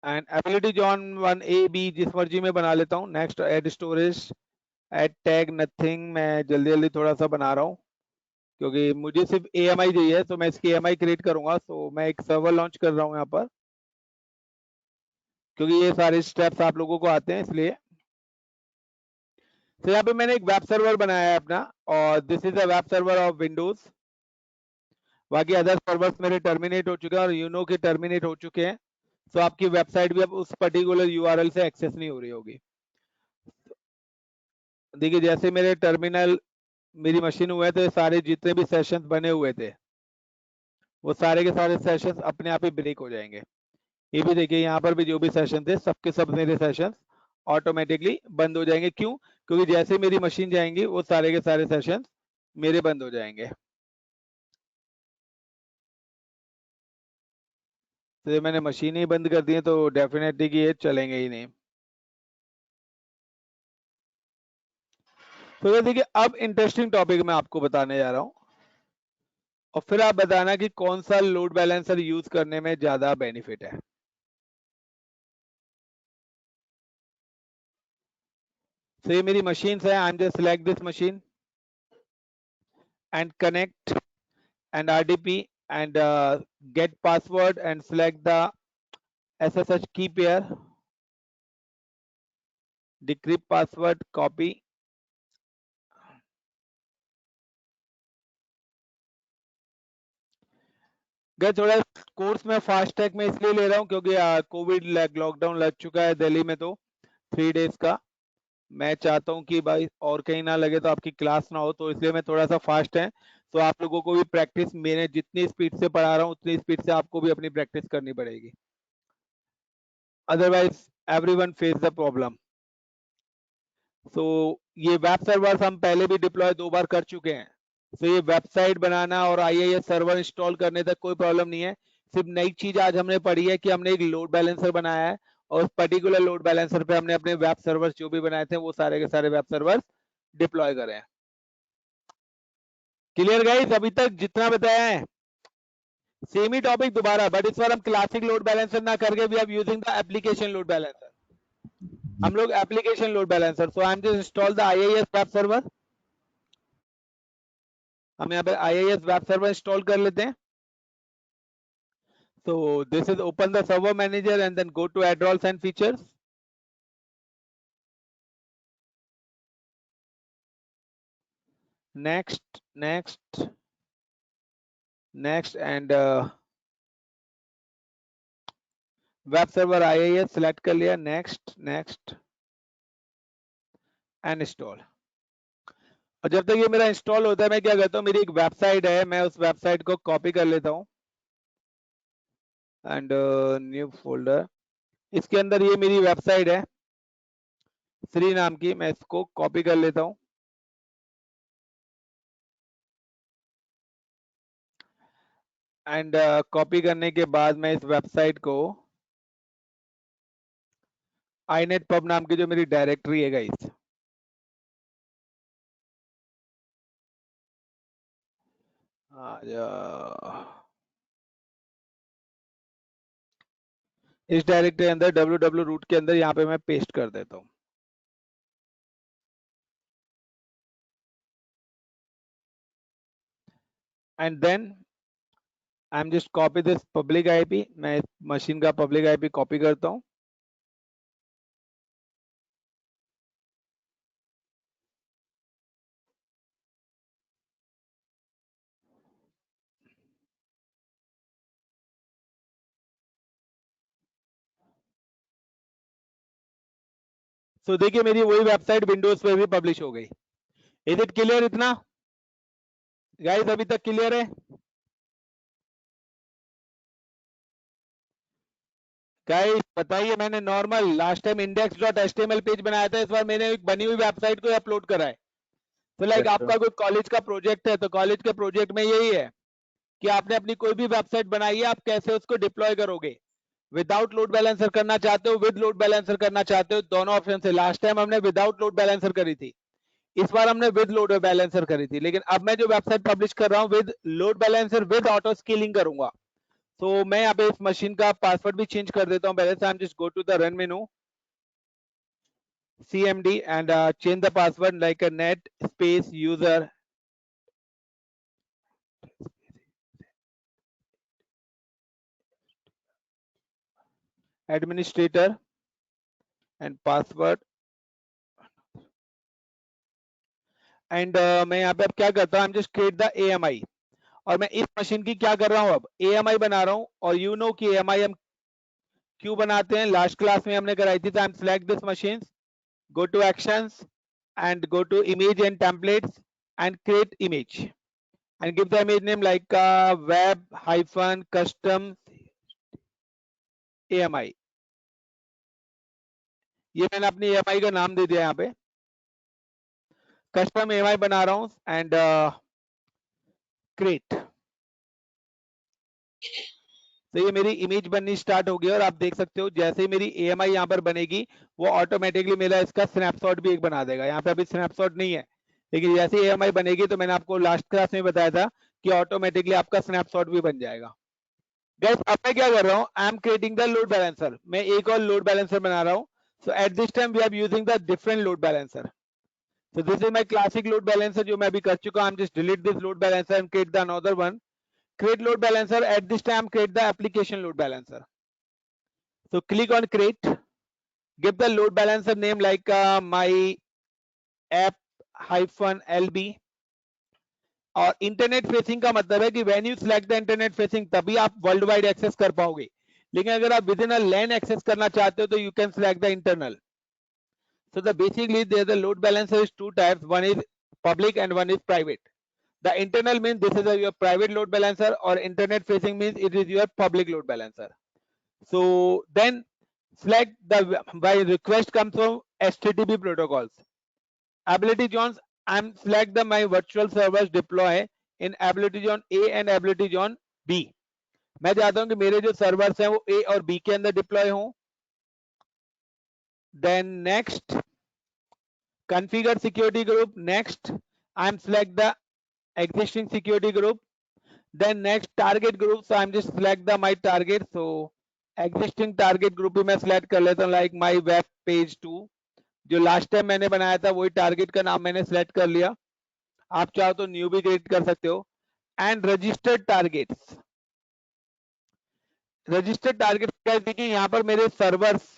and ability zone 1A B जिस मर्जी में बना लेता हूँ। Next add storage, add tag, nothing. मैं जल्दी जल्दी थोड़ा सा बना रहा हूँ क्योंकि मुझे सिर्फ AMI चाहिए, तो मैं इसकी AMI क्रिएट करूंगा। तो मैं एक सर्वर लॉन्च कर रहा हूँ यहाँ पर, क्योंकि ये सारे स्टेप्स आप लोगों को आते हैं इसलिए। तो यहाँ पे मैंने एक वेब सर्वर बनाया है अपना, और this is a web server of Windows. बाकी अदर सर्वर्स मेरे टर्मिनेट हो चुके हैं और यूनो के टर्मिनेट हो चुके हैं, तो आपकी वेबसाइट भी अब उस पर्टिकुलर यूआरएल से एक्सेस नहीं हो रही होगी। देखिए जैसे मेरे टर्मिनल मेरी मशीन हुए तो सारे जितने भी सेशंस बने हुए थे वो सारे के सारे सेशंस अपने आप ही ब्रेक हो जाएंगे। ये भी देखिए यहाँ पर भी जो भी सेशन थे सबके सब मेरे सेशंस ऑटोमेटिकली बंद हो जाएंगे। क्यों? क्योंकि जैसे मेरी मशीन जाएंगी वो सारे के सारे सेशंस मेरे बंद हो जाएंगे। तो मैंने मशीन ही बंद कर दी है तो डेफिनेटली कि ये चलेंगे ही नहीं। तो देखिए अब इंटरेस्टिंग टॉपिक मैं आपको बताने जा रहा हूँ, और फिर आप बताना कि कौन सा लोड बैलेंसर यूज करने में ज्यादा बेनिफिट है। तो ये मेरी मशीन है, I am just select this machine and connect and RDP and get password and select the SSH key pair, decrypt password, copy। गए थोड़ा कोर्स में फास्ट ट्रैक में इसलिए ले रहा हूँ क्योंकि कोविड लॉकडाउन लग चुका है दिल्ली में, तो 3 डेज का। मैं चाहता हूँ कि भाई और कहीं ना लगे तो आपकी क्लास ना हो, तो इसलिए मैं थोड़ा सा फास्ट है। तो आप लोगों को भी प्रैक्टिस, मैंने जितनी स्पीड से पढ़ा रहा हूँ उतनी स्पीड से आपको भी अपनी प्रैक्टिस करनी पड़ेगी, otherwise everyone face the problem. तो ये वेब सर्वर हम पहले भी डिप्लॉय 2 बार कर चुके हैं। तो ये वेबसाइट बनाना और IIS सर्वर इंस्टॉल करने तक कोई प्रॉब्लम नहीं है। सिर्फ नई चीज आज हमने पढ़ी है कि हमने एक लोड बैलेंसर बनाया है, और उस पर्टिकुलर लोड बैलेंसर पे हमने अपने वेब सर्वर जो भी बनाए थे वो सारे के सारे वेब सर्वर डिप्लॉय करे हैं। Clear guys? अभी तक जितना बताया है सेम ही टॉपिक दोबारा, बट इस बार हम क्लासिक लोड बैलेंसर ना करके we are using the application load balancer. हम लोग application load balancer. So I am just install the IIS web server. हम यहाँ पे IIS वेब सर्वर इंस्टॉल कर लेते हैं। So this is open the server manager and then go to add roles and features. Next, next, next, and web server आया है, select कर लिया, नेक्स्ट नेक्स्ट एंड इंस्टॉल। और जब तक ये मेरा इंस्टॉल होता है मैं क्या करता हूँ, मेरी एक वेबसाइट है, मैं उस वेबसाइट को कॉपी कर लेता हूँ एंड न्यू फोल्डर, इसके अंदर ये मेरी वेबसाइट है श्री नाम की, मैं इसको कॉपी कर लेता हूँ एंड कॉपी करने के बाद मैं इस वेबसाइट को inetpub नाम की जो मेरी डायरेक्टरी है गाइस, इस डायरेक्टरी के अंदर www रूट के अंदर यहाँ पे मैं पेस्ट कर देता हूँ। And then I am just copy this public IP, मैं इस मशीन का पब्लिक आईपी कॉपी करता हूँ तो देखिए मेरी वही वेबसाइट विंडोज पे भी पब्लिश हो गई। इज इट क्लियर इतना गाइस, अभी तक क्लियर है गाइस? बताइए, मैंने normal last time index.html page बनाया था, इस बार मैंने एक बनी हुई वेबसाइट को अपलोड करा है। तो लाइक Yes, आपका कोई कॉलेज का प्रोजेक्ट है तो कॉलेज के प्रोजेक्ट में यही है कि आपने अपनी कोई भी वेबसाइट बनाई है, आप कैसे उसको डिप्लॉय करोगे, विदाउट लोड बैलेंसर करना चाहते हो, विद लोड बैलेंसर करना चाहते हो, दोनों ऑप्शन से। लास्ट टाइम हमने विदाउट लोड बैलेंसर करी थी, इस बार हमने विद लोड बैलेंसर करी थी, लेकिन अब मैं जो वेबसाइट पब्लिश कर रहा हूँ with load balancer with auto scaling करूंगा। तो मैं यहाँ पे इस मशीन का पासवर्ड भी चेंज कर देता हूँ पहले से। I am just go to the run menu, cmd and change the password like a net space user administrator and password and मैं यहाँ पे अब क्या करता हूँ, जस्ट क्रिएट द AMI। और मैं इस मशीन की क्या कर रहा हूँ, अब AMI बना रहा हूँ। और यू नो कि AMI हम क्यों बनाते हैं, लास्ट क्लास में हमने कराई थी। तो I am select this machine, go to actions and go to image and templates and create image and give the image name like web hyphen custom AMI। ये मैंने अपनी AMI का नाम दे दिया, यहाँ पे कस्टम AMI बना रहा हूँ एंड क्रिएट। तो ये मेरी इमेज बननी स्टार्ट हो गई और आप देख सकते हो जैसे ही मेरी AMI यहाँ पर बनेगी वो ऑटोमेटिकली मेरा इसका स्नैपशॉट भी एक बना देगा। यहाँ पे अभी स्नैपशॉट नहीं है, लेकिन जैसे ही AMI बनेगी तो मैंने आपको लास्ट क्लास में बताया था कि ऑटोमेटिकली आपका स्नैपशॉट भी बन जाएगा। गाइस अब मैं क्या कर रहा हूँ, I am creating the load balancer. मैं एक और लोड बैलेंसर बना रहा हूँ। So at this time we are using the different load balancer. So this is my classic load balancer जो मैं अभी कर चुका हूँ। I'm just delete this load balancer and create the another one. Create load balancer. At this time create the application load balancer. So click on create. Give the load balancer name like my app hyphen LB. और internet facing का मतलब है कि when you select the internet facing तभी आप world wide access कर पाओगे, लेकिन अगर आप with in a LAN access करना चाहते हो तो you can select the internal. So the basically there the load balancer is two types, one is public and one is private. The internal means this is your private load balancer, or internet facing means it is your public load balancer. So then select the by request comes from HTTP protocols. Ability zones, I'm select the my virtual servers deploy in ability zone A and ability zone B. मैं चाहता हूं कि मेरे जो servers हैं वो A और B के अंदर डिप्लॉय हों। Then next configure security group. Next I'm select the existing security group. Then next target group, so I'm just select the my target. So existing target group भी मैं select कर लेता हूँ like my web page 2 जो last time मैंने बनाया था वही टारगेट का नाम मैंने select कर लिया। आप चाहो तो न्यू भी क्रिएट कर सकते हो। And registered targets, registered target देखिए यहाँ पर मेरे सर्वर्स,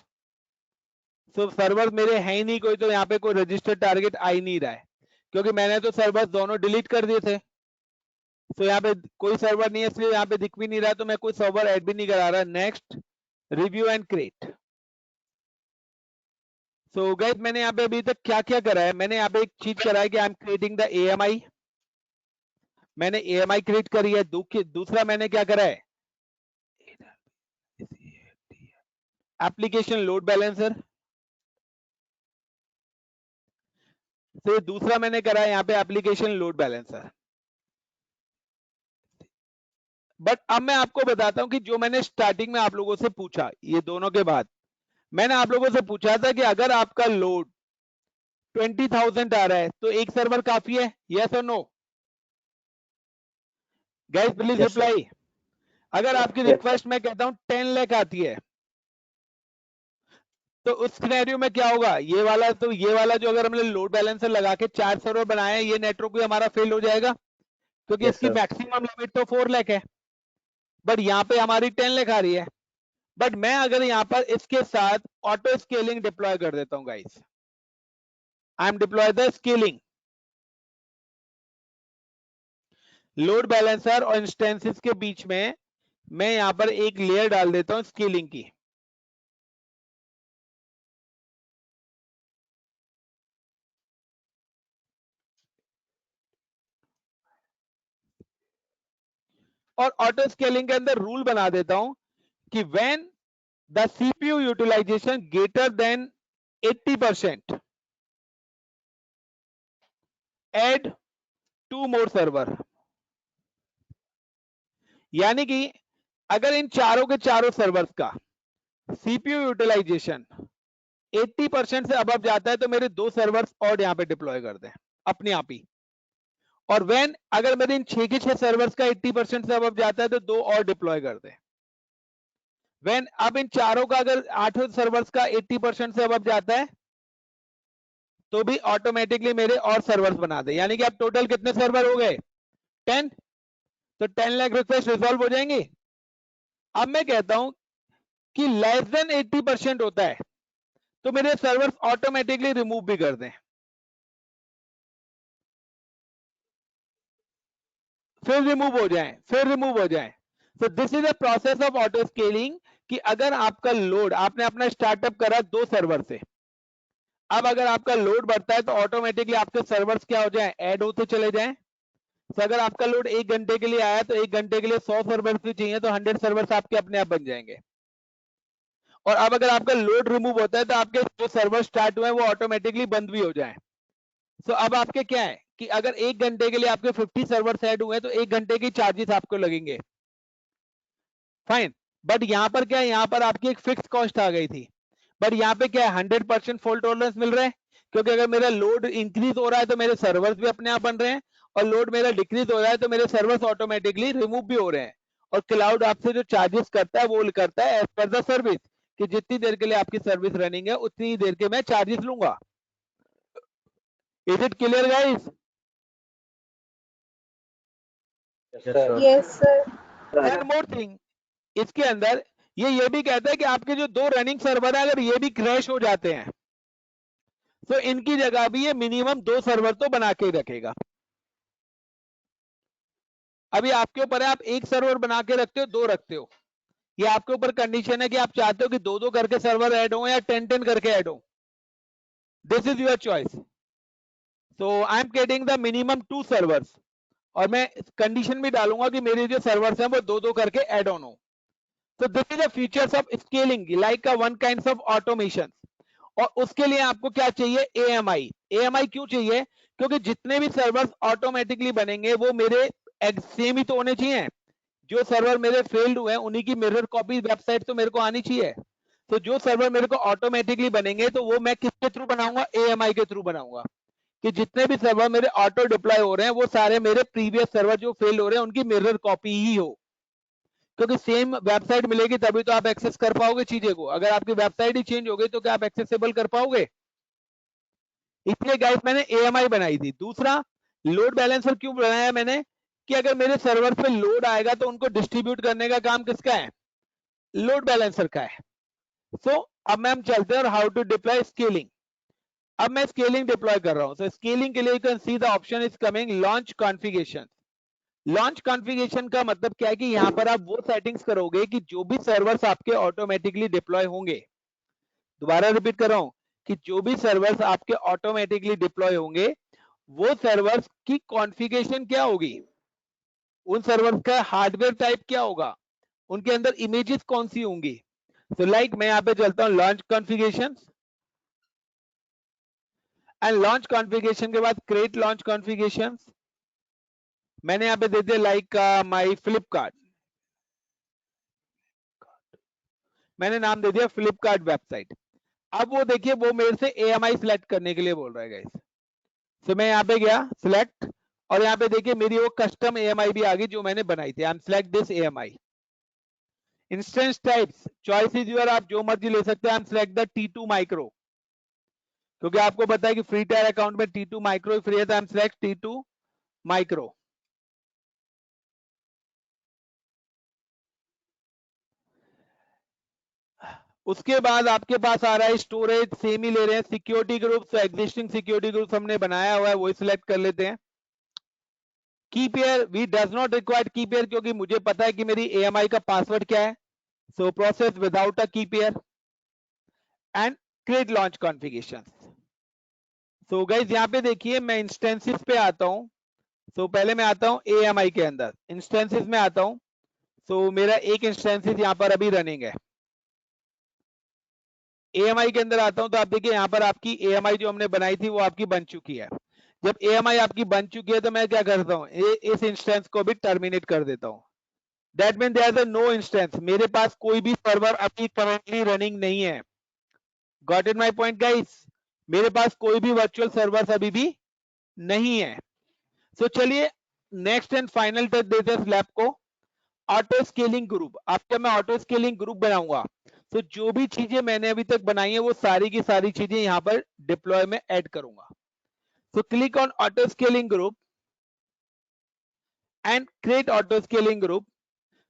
तो सर्वर मेरे है ही नहीं कोई, तो यहाँ पे कोई रजिस्टर्ड टारगेट आ ही नहीं रहा है क्योंकि मैंने तो सर्वर दोनों डिलीट कर दिए थे। तो यहाँ पे कोई सर्वर नहीं है इसलिए यहाँ पे दिख भी नहीं रहा, तो मैं कोई सर्वर ऐड भी नहीं करा रहा। Next review and create. So guys मैंने यहाँ पे अभी तक क्या क्या करा है, मैंने यहाँ पे एक चीज करा है कि आई एम क्रिएटिंग द AMI, मैंने AMI क्रिएट करी है। दूसरा मैंने क्या करा है, एप्लीकेशन लोड बैलेंसर। तो दूसरा मैंने करा है यहाँ पे एप्लीकेशन लोड बैलेंसर। बट अब मैं आपको बताता हूं कि जो मैंने स्टार्टिंग में आप लोगों से पूछा, ये दोनों के बाद मैंने आप लोगों से पूछा था कि अगर आपका लोड 20,000 आ रहा है तो एक सर्वर काफी है, यस और नो? Guys please reply. अगर आपकी रिक्वेस्ट मैं कहता हूं 10 लाख आती है तो उस सिनेरियो में क्या होगा, ये वाला जो अगर हमने लोड बैलेंसर लगा के 4 सर्वर बनाए, ये नेटवर्क भी हमारा फेल हो जाएगा क्योंकि इसकी मैक्सिमम लिमिट तो 4 लाख है, बट यहाँ पे हमारी 10 लाख आ रही है। बट मैं अगर यहाँ पर इसके साथ ऑटो स्केलिंग डिप्लॉय कर देता हूं guys, I am deploy the scaling load balancer और इंस्टेंसेस के बीच में मैं यहां पर एक लेयर डाल देता हूं स्केलिंग की। और ऑटो स्केलिंग के अंदर रूल बना देता हूं कि when the CPU utilization greater than 80%, add 2 more server. यानी कि अगर इन चारों के चारों सर्वर्स का CPU यूटिलाइजेशन 80% से अबव जाता है तो मेरे 2 सर्वर्स और यहां पे डिप्लॉय कर दें अपने आप ही। और व्हेन अगर मेरे इन 6 के 6 सर्वर्स का 80% से अबव जाता है तो 2 और डिप्लॉय कर दें। व्हेन अब इन चारों का अगर 8 सर्वर्स का 80% से अबव जाता है तो भी ऑटोमेटिकली मेरे और सर्वर्स बना दे। यानी कि अब टोटल कितने सर्वर हो गए, 10। तो 10 लाख रिक्वेस्ट रिजॉल्व हो जाएंगे। अब मैं कहता हूं कि लेस देन 80% होता है तो मेरे सर्वर्स ऑटोमेटिकली रिमूव भी कर दें, फिर रिमूव हो जाए, फिर रिमूव हो जाए। So this is the process of auto scaling कि अगर आपका लोड, आपने अपना स्टार्टअप करा 2 सर्वर से, अब अगर आपका लोड बढ़ता है तो ऑटोमेटिकली आपके सर्वर्स क्या हो जाए, ऐड होते चले जाएं। तो अगर आपका लोड 1 घंटे के लिए आया तो 1 घंटे के लिए 100 सर्वर्स भी चाहिए तो 100 सर्वर्स आपके अपने आप बन जाएंगे। और अब अगर आपका लोड रिमूव होता है तो आपके जो सर्वर स्टार्ट हुए हैं वो ऑटोमेटिकली बंद भी हो जाए। सो अब आपके क्या है कि अगर 1 घंटे के लिए आपके 50 सर्वर्स ऐड हुए तो 1 घंटे की चार्जेस आपको लगेंगे, फाइन। बट यहां पर क्या है, यहां पर आपकी एक फिक्स कॉस्ट आ गई थी। बट यहाँ पे क्या है, 100% फॉल्ट टॉलरेंस मिल रहा है क्योंकि अगर मेरा लोड इंक्रीज हो रहा है तो मेरे सर्वर्स भी अपने आप बन रहे हैं, और लोड मेरा डिक्रीज हो रहा है तो मेरे सर्वर्स ऑटोमेटिकली रिमूव भी हो रहे हैं। और क्लाउड आपसे जो चार्जेस करता है वो करता है एज पर द सर्विस, कि जितनी देर के लिए आपकी सर्विस रनिंग है उतनी ही देर के मैं चार्जेस लूंगा। Is it clear guys? Yes, sir. And more thing, इसके अंदर ये भी कहता है कि आपके जो 2 रनिंग सर्वर है अगर ये भी क्रैश हो जाते हैं तो इनकी जगह भी ये मिनिमम 2 सर्वर तो बना के ही रखेगा। अभी आपके ऊपर है, आप 1 सर्वर बना के रखते हो, 2 रखते हो, ये आपके ऊपर कंडीशन है कि आप चाहते हो कि 2-2 करके सर्वर ऐड हो या 10-10 करके ऐड हो। This is your choice. So I am creating the minimum 2 servers, और मैं कंडीशन भी डालूंगा कि मेरे जो सर्वर्स हैं वो 2-2 करके ऐड ऑन हो। So this is the features of scaling like a one kinds of automation। और उसके लिए आपको क्या चाहिए, AMI। AMI क्यों चाहिए, क्योंकि जितने भी सर्वर्स ऑटोमेटिकली बनेंगे वो मेरे सेम ही तो होने चाहिए। जो सर्वर मेरे फेल्ड हुए हैं उन्हीं की मिरर कॉपी वेबसाइट तो मेरे को आनी चाहिए। तो जो सर्वर मेरे को ऑटोमेटिकली बनेंगे तो वो मैं किसके थ्रू बनाऊंगा, AMI के थ्रू बनाऊंगा, कि जितने भी सर्वर मेरे ऑटो डिप्लॉय हो रहे हैं वो सारे मेरे प्रीवियस सर्वर जो फेल हो रहे हैं उनकी मिरर कॉपी ही हो, क्योंकि सेम वेबसाइट मिलेगी तभी तो आप एक्सेस कर पाओगे चीजें को। अगर आपकी वेबसाइट ही चेंज हो गई तो क्या आप एक्सेसिबल कर पाओगे? इसलिए गाइस मैंने AMI बनाई थी। दूसरा, लोड बैलेंसर क्यों बनाया मैंने, कि अगर मेरे सर्वर पे लोड आएगा तो उनको डिस्ट्रीब्यूट करने का काम किसका है, लोड बैलेंसर का है। सो अब मैं हम चलते हैं और हाउ टू डिप्लॉय स्केलिंग। अब मैं स्केलिंग डिप्लॉय कर रहा हूं। सो स्केलिंग के लिए you can see the option is coming, launch configuration. Launch configuration का मतलब क्या है कि यहाँ पर आप वो सेटिंग्स करोगे कि जो भी सर्वर्स आपके ऑटोमेटिकली डिप्लॉय होंगे, दोबारा रिपीट कर रहा हूं, कि जो भी सर्वर्स आपके ऑटोमेटिकली डिप्लॉय होंगे वो सर्वर्स की कॉन्फ़िगरेशन क्या होगी, उन सर्वर्स का हार्डवेयर टाइप क्या होगा, उनके अंदर इमेजेस कौन सी होंगी। तो लाइक मैं यहाँ पे चलता हूँ launch configuration, and launch configuration के बाद क्रिएट लॉन्च कॉन्फ़िगरेशन, मैंने यहाँ पे दे दिया लाइक माई फ्लिपकार्ट, मैंने नाम दे दिया फ्लिपकार्ट वेबसाइट। अब वो देखिए वो मेरे से AMI सिलेक्ट करने के लिए बोल रहा है गाइस। तो मैं यहाँ पे गया सिलेक्ट, और यहाँ पे देखिए मेरी वो कस्टम AMI भी आ गई जो मैंने बनाई थी। आई am select this AMI। Instance types choice is your, आप जो मर्जी ले सकते हैं। आई am select the T2 micro, क्योंकि आपको पता है कि फ्री टायर अकाउंट में T2 माइक्रो ही फ्री है, तो I am select T2 micro. उसके बाद आपके पास आ रहा है स्टोरेज, सेम ही ले रहे हैं। सिक्योरिटी ग्रुप, तो एग्जिस्टिंग सिक्योरिटी ग्रुप हमने बनाया हुआ है वही सिलेक्ट कर लेते हैं। Keep here we does not required keep here, क्योंकि मुझे पता है कि मेरी AMI का पासवर्ड क्या है। So process without a keep here and create launch configuration. So guys यहाँ पे देखिए मैं इंस्टेंसेस पे आता हूँ। सो पहले मैं आता हूँ AMI के अंदर, इंस्टेंसेस में आता हूँ। सो मेरा एक इंस्टेंसेस यहाँ पर अभी रनिंग है। AMI के अंदर आता हूं तो आप देखिए यहाँ पर आपकी AMI जो हमने बनाई थी वो आपकी बन चुकी है। जब AMI आपकी बन चुकी है तो मैं क्या करता हूँ, इस इंस्टेंस को भी टर्मिनेट कर देता हूँ। That mean there is no instance, मेरे पास कोई भी सर्वर अभी करंटली रनिंग नहीं है। Got it my point guys, मेरे पास कोई भी वर्चुअल सर्वर अभी भी नहीं है। सो चलिए नेक्स्ट एंड फाइनल टच देते हैं स्लैब को, ऑटो स्केलिंग ग्रुप। अब जब मैं ऑटो स्केलिंग ग्रुप बनाऊंगा तो जो भी चीजें मैंने अभी तक बनाई है वो सारी की सारी चीजें यहां पर डिप्लॉय में ऐड करूंगा। तो click on auto scaling group and create auto scaling group.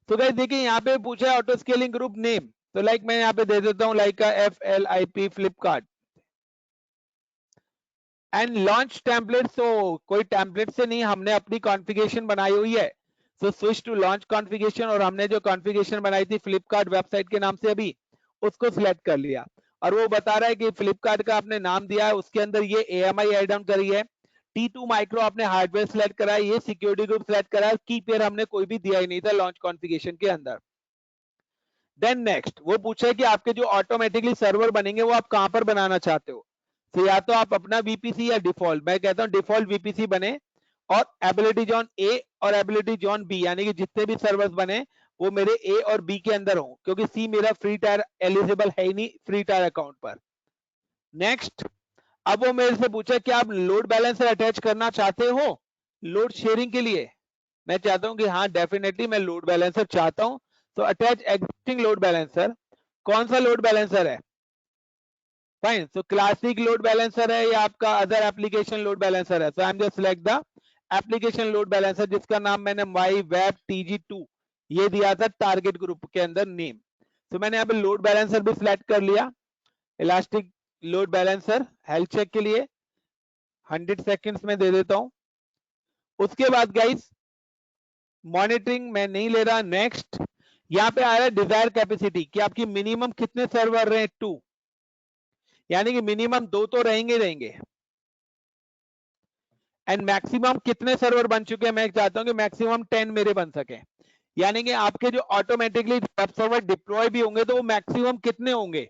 तो गाइस देखिए यहाँ पे पूछा है ऑटो स्केलिंग ग्रुप नेम, तो लाइक मैं यहाँ पे दे देता हूँ like FLIP Flipkart and launch template. तो कोई टेम्पलेट से नहीं, हमने अपनी कॉन्फ़िगरेशन बनाई हुई है। So switch to launch configuration, और हमने जो कॉन्फ़िगरेशन बनाई थी फ्लिपकार्ट वेबसाइट के नाम से अभी उसको सिलेक्ट कर लिया, और वो बता रहा है कि फ्लिपकार्ट का आपने नाम दिया है, उसके अंदर ये AMI ऐड ऑन करी है, T2 माइक्रो आपने हार्डवेयर सिलेक्ट करा है, ये सिक्योरिटी ग्रुप सिलेक्ट करा है, की पेयर हमने कोई भी दिया ही नहीं था लॉन्च कॉन्फ़िगरेशन के अंदर। देन नेक्स्ट वो पूछा है कि आपके जो ऑटोमेटिकली सर्वर बनेंगे वो आप कहां पर बनाना चाहते हो। तो या तो आप अपना VPC या डिफॉल्ट, मैं कहता हूं डिफॉल्ट VPC बने और एबिलिटी जोन A और एबिलिटी जोन B, यानी कि जितने भी सर्वर्स बने वो मेरे A और B के अंदर हो, क्योंकि C मेरा फ्री टायर एलिजिबल है ही नहीं फ्री टायर अकाउंट पर। नेक्स्ट, अब वो मेरे से पूछा कि आप लोड बैलेंसर अटैच करना चाहते हो लोड शेयरिंग के लिए। मैं चाहता हूं कि हाँ डेफिनेटली मैं लोड बैलेंसर चाहता हूं। तो अटैच एग्जिस्टिंग लोड बैलेंसर, कौन सा लोड बैलेंसर है, fine. So classic load balancer है या आपका अदर एप्लीकेशन लोड बैलेंसर है। So I am just select the application load balancer, जिसका नाम मैंने माई वेब TG2 ये दिया था टारगेट ग्रुप के अंदर नेम। तो मैंने यहाँ पे लोड बैलेंसर भी सिलेक्ट कर लिया, elastic load balancer health check के लिए 100 सेकेंड्स में दे देता हूं। उसके बाद गाइस मॉनिटरिंग मैं नहीं ले रहा। नेक्स्ट, यहाँ पे आ रहा है डिजायर कैपेसिटी कि आपकी मिनिमम कितने सर्वर रहे, 2, यानी कि मिनिमम 2 तो रहेंगे रहेंगे, एंड मैक्सिमम कितने सर्वर बन चुके हैं, मैं चाहता हूं कि मैक्सिमम 10 मेरे बन सके, यानी कि आपके जो ऑटोमेटिकली वेब सर्वर डिप्लॉय भी होंगे तो वो मैक्सिमम कितने होंगे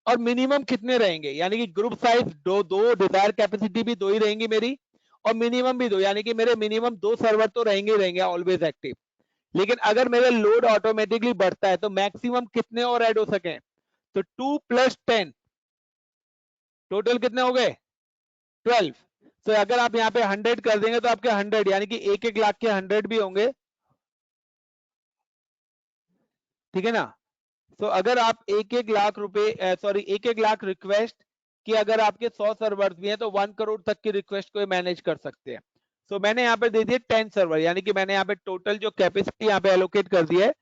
और मिनिमम कितने रहेंगे, यानी कि ग्रुप साइज दो डिजायर कैपेसिटी भी 2 ही रहेंगी मेरी, और मिनिमम भी 2, यानी कि मेरे मिनिमम 2 सर्वर तो रहेंगे रहेंगे ऑलवेज एक्टिव। लेकिन अगर मेरा लोड ऑटोमेटिकली बढ़ता है तो मैक्सिमम कितने और ऐड हो सके, तो 2 + 10 टोटल कितने हो गए 12। तो अगर आप यहाँ पे 100 कर देंगे तो आपके 100 यानी कि 1-1 लाख के 100 भी होंगे, ठीक है ना। तो अगर आप 1-1 लाख रुपए सॉरी 1-1 लाख रिक्वेस्ट कि अगर आपके 100 सर्वर्स भी हैं तो 1 करोड़ तक की रिक्वेस्ट को मैनेज कर सकते हैं। तो मैंने यहाँ पे दे दिए 10 सर्वर, यानी कि मैंने यहाँ पे टोटल जो कैपेसिटी यहाँ पे एलोकेट कर दी है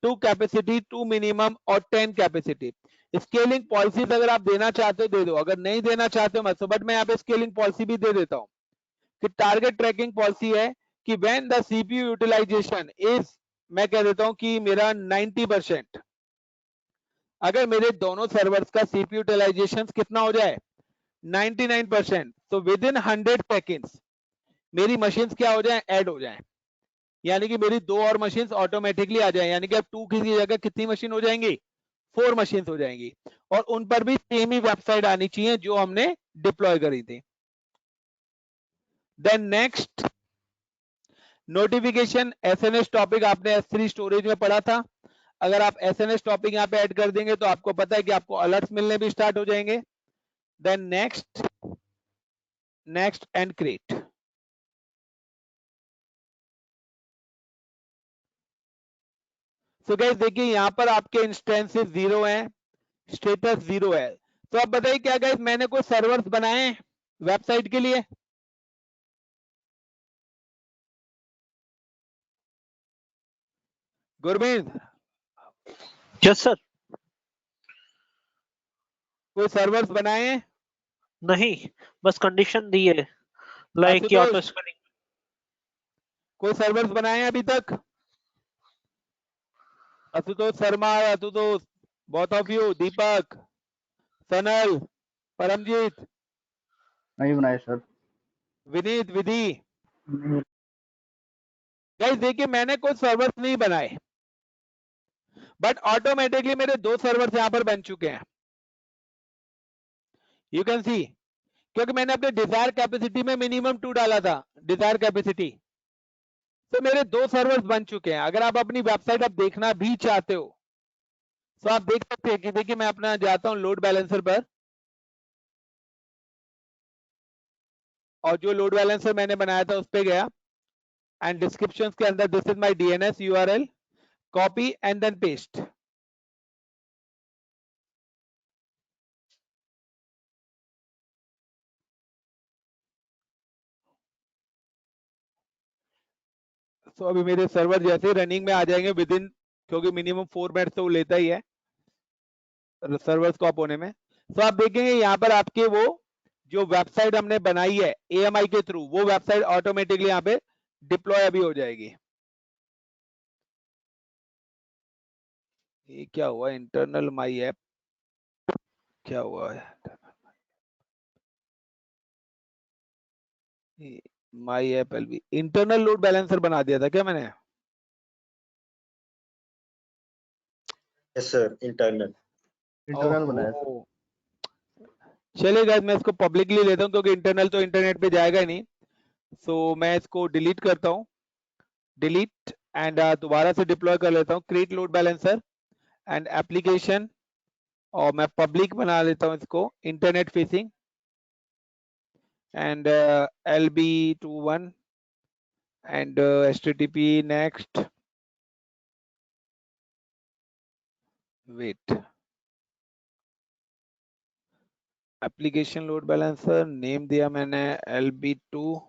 2 कैपेसिटी 2 मिनिमम और 10 कैपेसिटी। स्केलिंग पॉलिसीज अगर आप देना चाहते हो दे दो, अगर नहीं देना चाहते हो मत, बट मैं यहाँ पे स्केलिंग पॉलिसी भी दे देता हूँ कि टारगेट ट्रैकिंग पॉलिसी है कि when the CPU utilisation is, मैं कह देता हूं कि मेरा 90%, अगर मेरे दोनों सर्वर्स का सीपीयू यूटिलाइजेशन कितना हो जाए 99%, तो विद इन 100 सेकेंड्स मेरी मशीन्स क्या हो जाए, ऐड हो जाए, यानी कि मेरी 2 और मशीन्स ऑटोमेटिकली आ जाए, यानी कि अब 2 की जगह कितनी मशीन हो जाएंगी, 4 मशीन्स हो जाएंगी, और उन पर भी सेम ही वेबसाइट आनी चाहिए जो हमने डिप्लॉय करी थी। Then next notification SNS topic आपने S3 स्टोरेज में पढ़ा था, अगर आप एसएनएस टॉपिक यहाँ पे ऐड कर देंगे तो आपको पता है कि आपको अलर्ट्स मिलने भी स्टार्ट हो जाएंगे। Then next and create. So guys देखिए यहाँ पर आपके इंस्टेंसेस 0 हैं, स्टेटस 0 है। तो अब बताइए क्या गाइस मैंने कोई सर्वर्स बनाए हैं वेबसाइट के लिए? Gurmeet, yes sir. कोई सर्वर्स बनाए हैं? नहीं, बस कंडीशन दी है लाइक कि ऑटो आशुतोष, स्पेलिंग। कोई सर्वर्स बनाए हैं अभी तक? Ashutosh Sharma, Ashutosh, both of you, Deepak, Sanal, Paramjeet, नहीं बनाए सर। विनीत, विधि। नहीं। गाइस देखिए मैंने कोई सर्वर्स नहीं बनाए, बट ऑटोमेटिकली मेरे 2 सर्वर्स यहां पर बन चुके हैं, यू कैन सी, क्योंकि मैंने अपने डिजायर कैपेसिटी में मिनिमम 2 डाला था, डिजायर कैपेसिटी। तो मेरे 2 सर्वर्स बन चुके हैं। अगर आप अपनी वेबसाइट अब देखना भी चाहते हो तो आप देख सकते हैं कि देखिए मैं अपना जाता हूं लोड बैलेंसर पर, और जो लोड बैलेंसर मैंने बनाया था उस पे गया, एंड डिस्क्रिप्शन के अंदर this is my DNS URL, copy and then paste. तो अभी मेरे सर्वर जैसे रनिंग में आ जाएंगे विद इन, क्योंकि मिनिमम 4 मिनट तो वो लेता ही है सर्वर्स को अप होने में। तो आप देखेंगे यहाँ पर आपके वो जो वेबसाइट हमने बनाई है AMI के थ्रू, वो वेबसाइट ऑटोमेटिकली यहाँ पे डिप्लॉय अभी हो जाएगी। ये क्या हुआ, इंटरनल माई ऐप क्या हुआ है? My app LB internal load balancer बना दिया था क्या मैंने? यस सर, इंटरनल बनाया सर। चलिए गाइस मैं इसको पब्लिकली लेता हूँ क्योंकि इंटरनल तो इंटरनेट पे जाएगा ही नहीं। सो मैं इसको डिलीट करता हूँ, डिलीट एंड दोबारा से डिप्लॉय कर लेता हूँ, create load balancer and application, और मैं पब्लिक बना लेता हूँ इसको, internet facing and LB21 and HTTP next, wait, application load balancer name दिया मैंने LB2,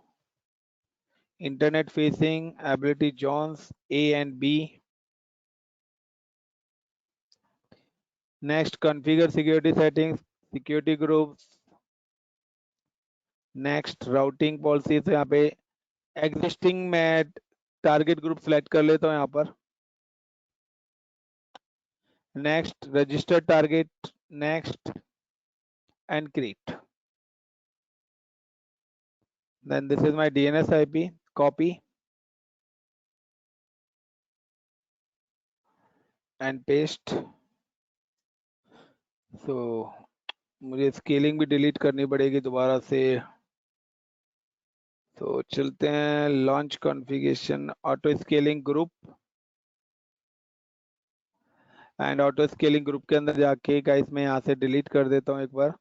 internet facing ability zones A and B, next configure security settings, security groups, next routing policies, यहाँ पे existing मैं target group select कर लेता हूँ यहाँ पर, next register target, next and create, then this is my DNS IP, copy and paste। so मुझे scaling भी डिलीट करनी पड़ेगी दोबारा से। तो चलते हैं launch configuration, auto scaling group, and auto scaling group के अंदर जाके गाइस मैं यहाँ से डिलीट कर देता हूँ एक बार,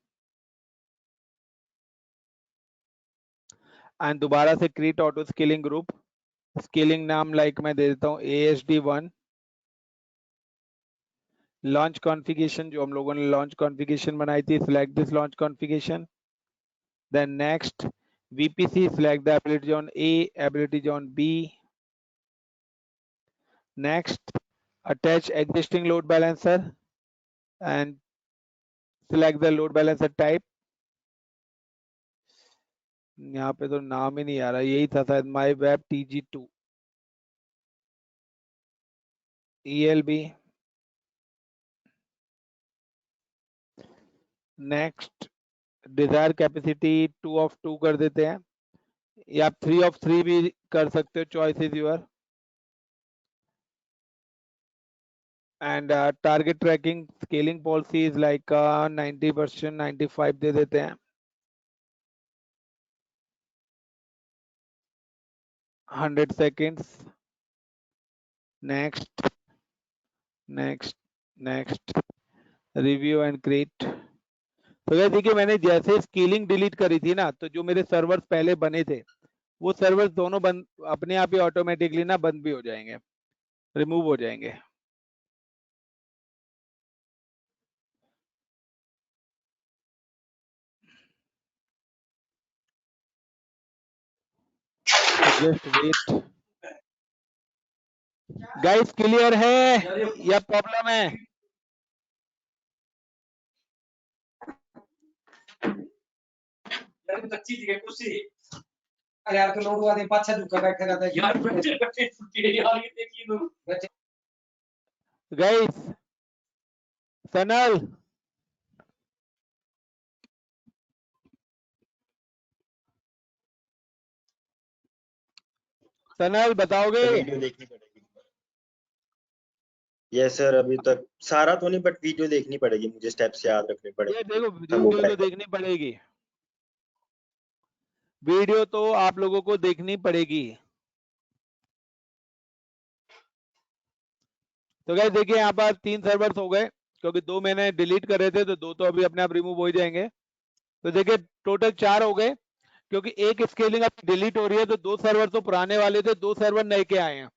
एंड दोबारा से create auto scaling group, scaling नाम लाइक मैं दे देता हूँ ASD1, लॉन्च कॉन्फ़िगरेशन जो हम लोगों ने लॉन्च कॉन्फ़िगरेशन बनाई थी, select this launch configuration, then next VPC, select the ability zone A, ability zone B, next attach existing load balancer and select the load balancer type, यहाँ पे तो नाम ही नहीं आ रहा, यही था शायद my web TG2 ELB। Next, desired capacity 2 of 2 कर देते हैं, या आप 3 of 3 भी कर सकते हो, choice is your. And target tracking scaling policy is like 90%, 95 दे देते हैं। 100 seconds। Next next next, review and create. तो ये देखिए, मैंने जैसे स्केलिंग डिलीट करी थी ना, तो जो मेरे सर्वर्स पहले बने थे वो सर्वर्स दोनों बंद, अपने आप ही ऑटोमेटिकली ना बंद भी हो जाएंगे, रिमूव हो जाएंगे। जस्ट वेट गाइस, क्लियर है या प्रॉब्लम है? यार तो लोग वाले पांच छह दुकान बैठे रहता है यार, बच्चे यार ये देखिए लोग गाइस, सनल सनल बताओगे? वीडियो देखनी पड़ेगी। यस सर, अभी तक सारा तो नहीं, बट वीडियो देखनी पड़ेगी, मुझे स्टेप्स याद रखने ये पड़ेंगे। देखो, वीडियो तो देखनी पड़ेगी, वीडियो तो आप लोगों को देखनी पड़ेगी। तो गाइस देखिए, यहाँ पर 3 सर्वर्स हो गए, क्योंकि 2 मैंने डिलीट करे थे, तो 2 तो अभी अपने आप रिमूव हो ही जाएंगे। तो देखिए टोटल 4 हो गए, क्योंकि एक स्केलिंग अब डिलीट हो रही है, तो 2 सर्वर तो पुराने वाले थे, 2 सर्वर नए के आए हैं,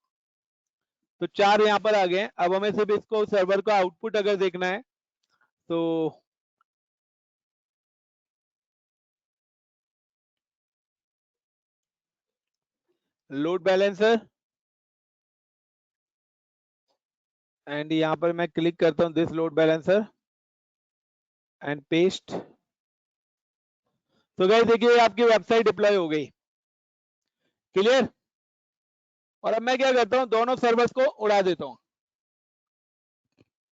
तो 4 यहाँ पर आ गए। अब हमें सिर्फ इसको सर्वर का आउटपुट अगर देखना है तो लोड बैलेंसर, एंड यहाँ पर मैं क्लिक करता हूँ this load balancer and paste. तो गाइस देखिए, आपकी वेबसाइट डिप्लॉय हो गई, क्लियर। और अब मैं क्या करता हूँ, दोनों सर्वर्स को उड़ा देता हूँ,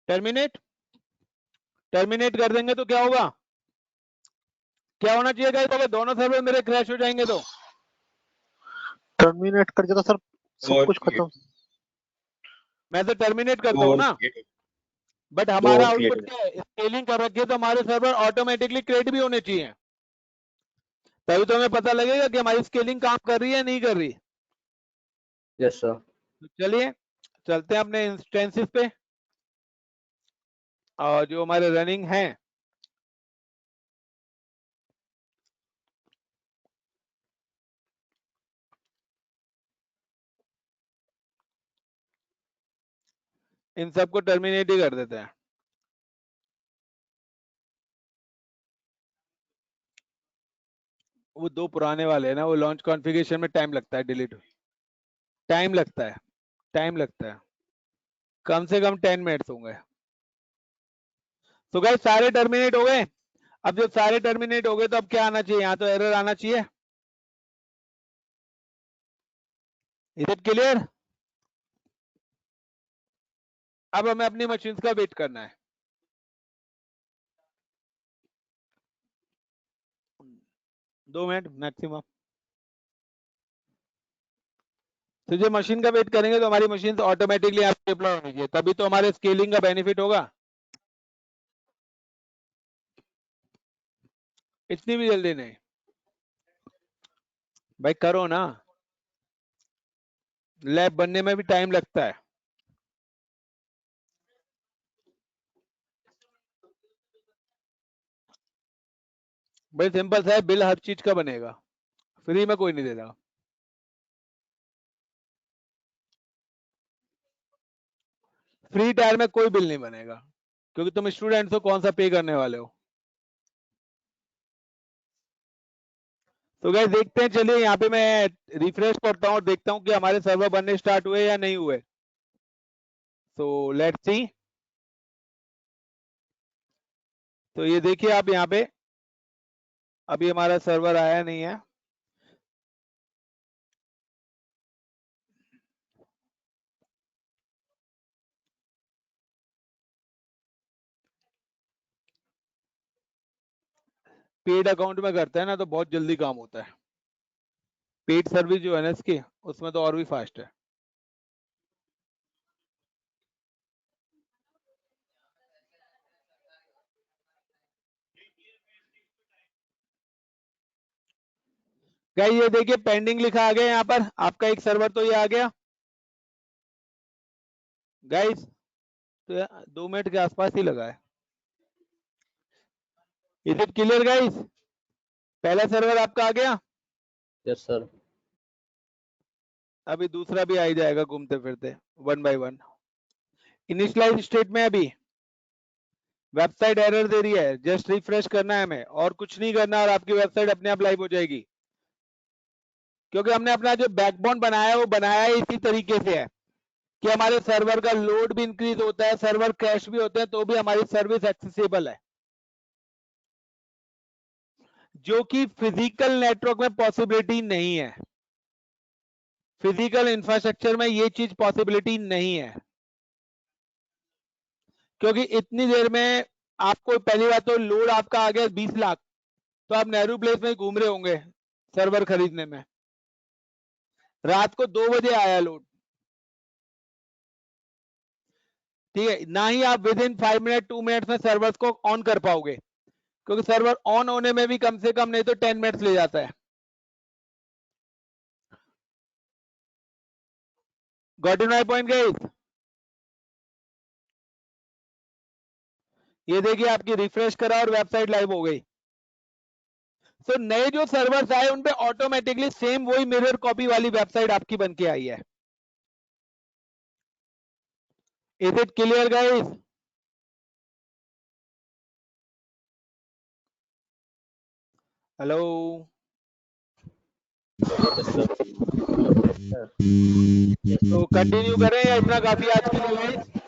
टर्मिनेट। टर्मिनेट कर देंगे तो क्या होगा, क्या होना चाहिए गाइस अगर दोनों सर्वर मेरे क्रैश हो जाएंगे तो? टर्मिनेट कर देता सर, सब कुछ खत्म। मैं तो टर्मिनेट करता हूँ ना, बट हमारा आउटपुट क्या है, स्केलिंग कर रखी है, तो हमारे सर्वर ऑटोमेटिकली क्रिएट भी होने चाहिए, तभी तो हमें पता लगेगा कि हमारी स्केलिंग काम कर रही है नहीं कर रही। Yes sir. तो चलिए चलते हैं अपने इंस्टेंसेस पे, और जो हमारे रनिंग हैं इन सबको टर्मिनेट ही कर देते हैं। वो 2 पुराने वाले हैं ना, वो लॉन्च कॉन्फ़िगरेशन में टाइम लगता है, डिलीट टाइम लगता है, टाइम लगता है, कम से कम 10 मिनट्स होंगे। तो गाइस सारे टर्मिनेट हो गए। अब जब सारे टर्मिनेट हो गए तो अब क्या आना चाहिए, यहाँ तो एरर आना चाहिए। Is it clear? अब हमें अपनी मशीन का वेट करना है। दो मिनट मैक्सिमम। तो जो मशीन का वेट करेंगे तो हमारी मशीन ऑटोमेटिकली आपको डिप्लॉय होनी चाहिए, तभी तो हमारे स्केलिंग का बेनिफिट होगा। इतनी भी जल्दी नहीं भाई, करो ना, लैब बनने में भी टाइम लगता है। भाई सिंपल सा है, बिल हर चीज का बनेगा, फ्री में कोई नहीं देगा। फ्री टायर में कोई बिल नहीं बनेगा, क्योंकि तुम स्टूडेंट्स हो, कौन सा पे करने वाले हो। तो गाइस देखते हैं, चलिए यहाँ पे मैं रिफ्रेश करता हूँ और देखता हूँ कि हमारे सर्वर बनने स्टार्ट हुए या नहीं हुए। तो लेट्स सी। तो ये देखिए आप यहाँ पे, अभी हमारा सर्वर आया नहीं है, पेड अकाउंट में करते हैं ना तो बहुत जल्दी काम होता है। पेड सर्विस जो है ना इसकी, उसमें तो और भी फास्ट है। गाइस ये देखिए पेंडिंग लिखा आ गया यहाँ पर, आपका एक सर्वर तो ये आ गया गाइस, तो 2 मिनट के आसपास ही लगा है। Is it clear guys? पहला सर्वर आपका आ गया, यस सर। अभी दूसरा भी आ ही जाएगा घूमते फिरते 1 बाय 1। इनिशियलाइज स्टेट में अभी वेबसाइट एरर दे रही है, जस्ट रिफ्रेश करना है हमें और कुछ नहीं करना और आपकी वेबसाइट अपने आप लाइव हो जाएगी। क्योंकि हमने अपना जो बैकबोन बनाया है वो बनाया है इसी तरीके से है कि हमारे सर्वर का लोड भी इंक्रीज होता है, सर्वर क्रैश भी होते हैं तो भी हमारी सर्विस एक्सेसिबल है, जो कि फिजिकल नेटवर्क में पॉसिबिलिटी नहीं है। फिजिकल इंफ्रास्ट्रक्चर में ये चीज पॉसिबिलिटी नहीं है, क्योंकि इतनी देर में आपको पहली बात तो लोड आपका आ गया 20 लाख, तो आप नेहरू प्लेस में घूम रहे होंगे सर्वर खरीदने में, रात को 2 बजे आया लोड, ठीक है ना, ही आप विद इन 5 मिनट 2 मिनट्स में सर्वर को ऑन कर पाओगे, क्योंकि सर्वर ऑन होने में भी कम से कम नहीं तो 10 मिनट्स ले जाता है। Got in my point guys? ये देखिए आपकी रिफ्रेश करा और वेबसाइट लाइव हो गई। तो नए जो सर्वर्स आए उन पे ऑटोमेटिकली सेम वही मिरर कॉपी वाली वेबसाइट आपकी बन के आई है। Is it clear guys? Hello, तो कंटिन्यू करें या इतना काफी आज के लिए गाइस?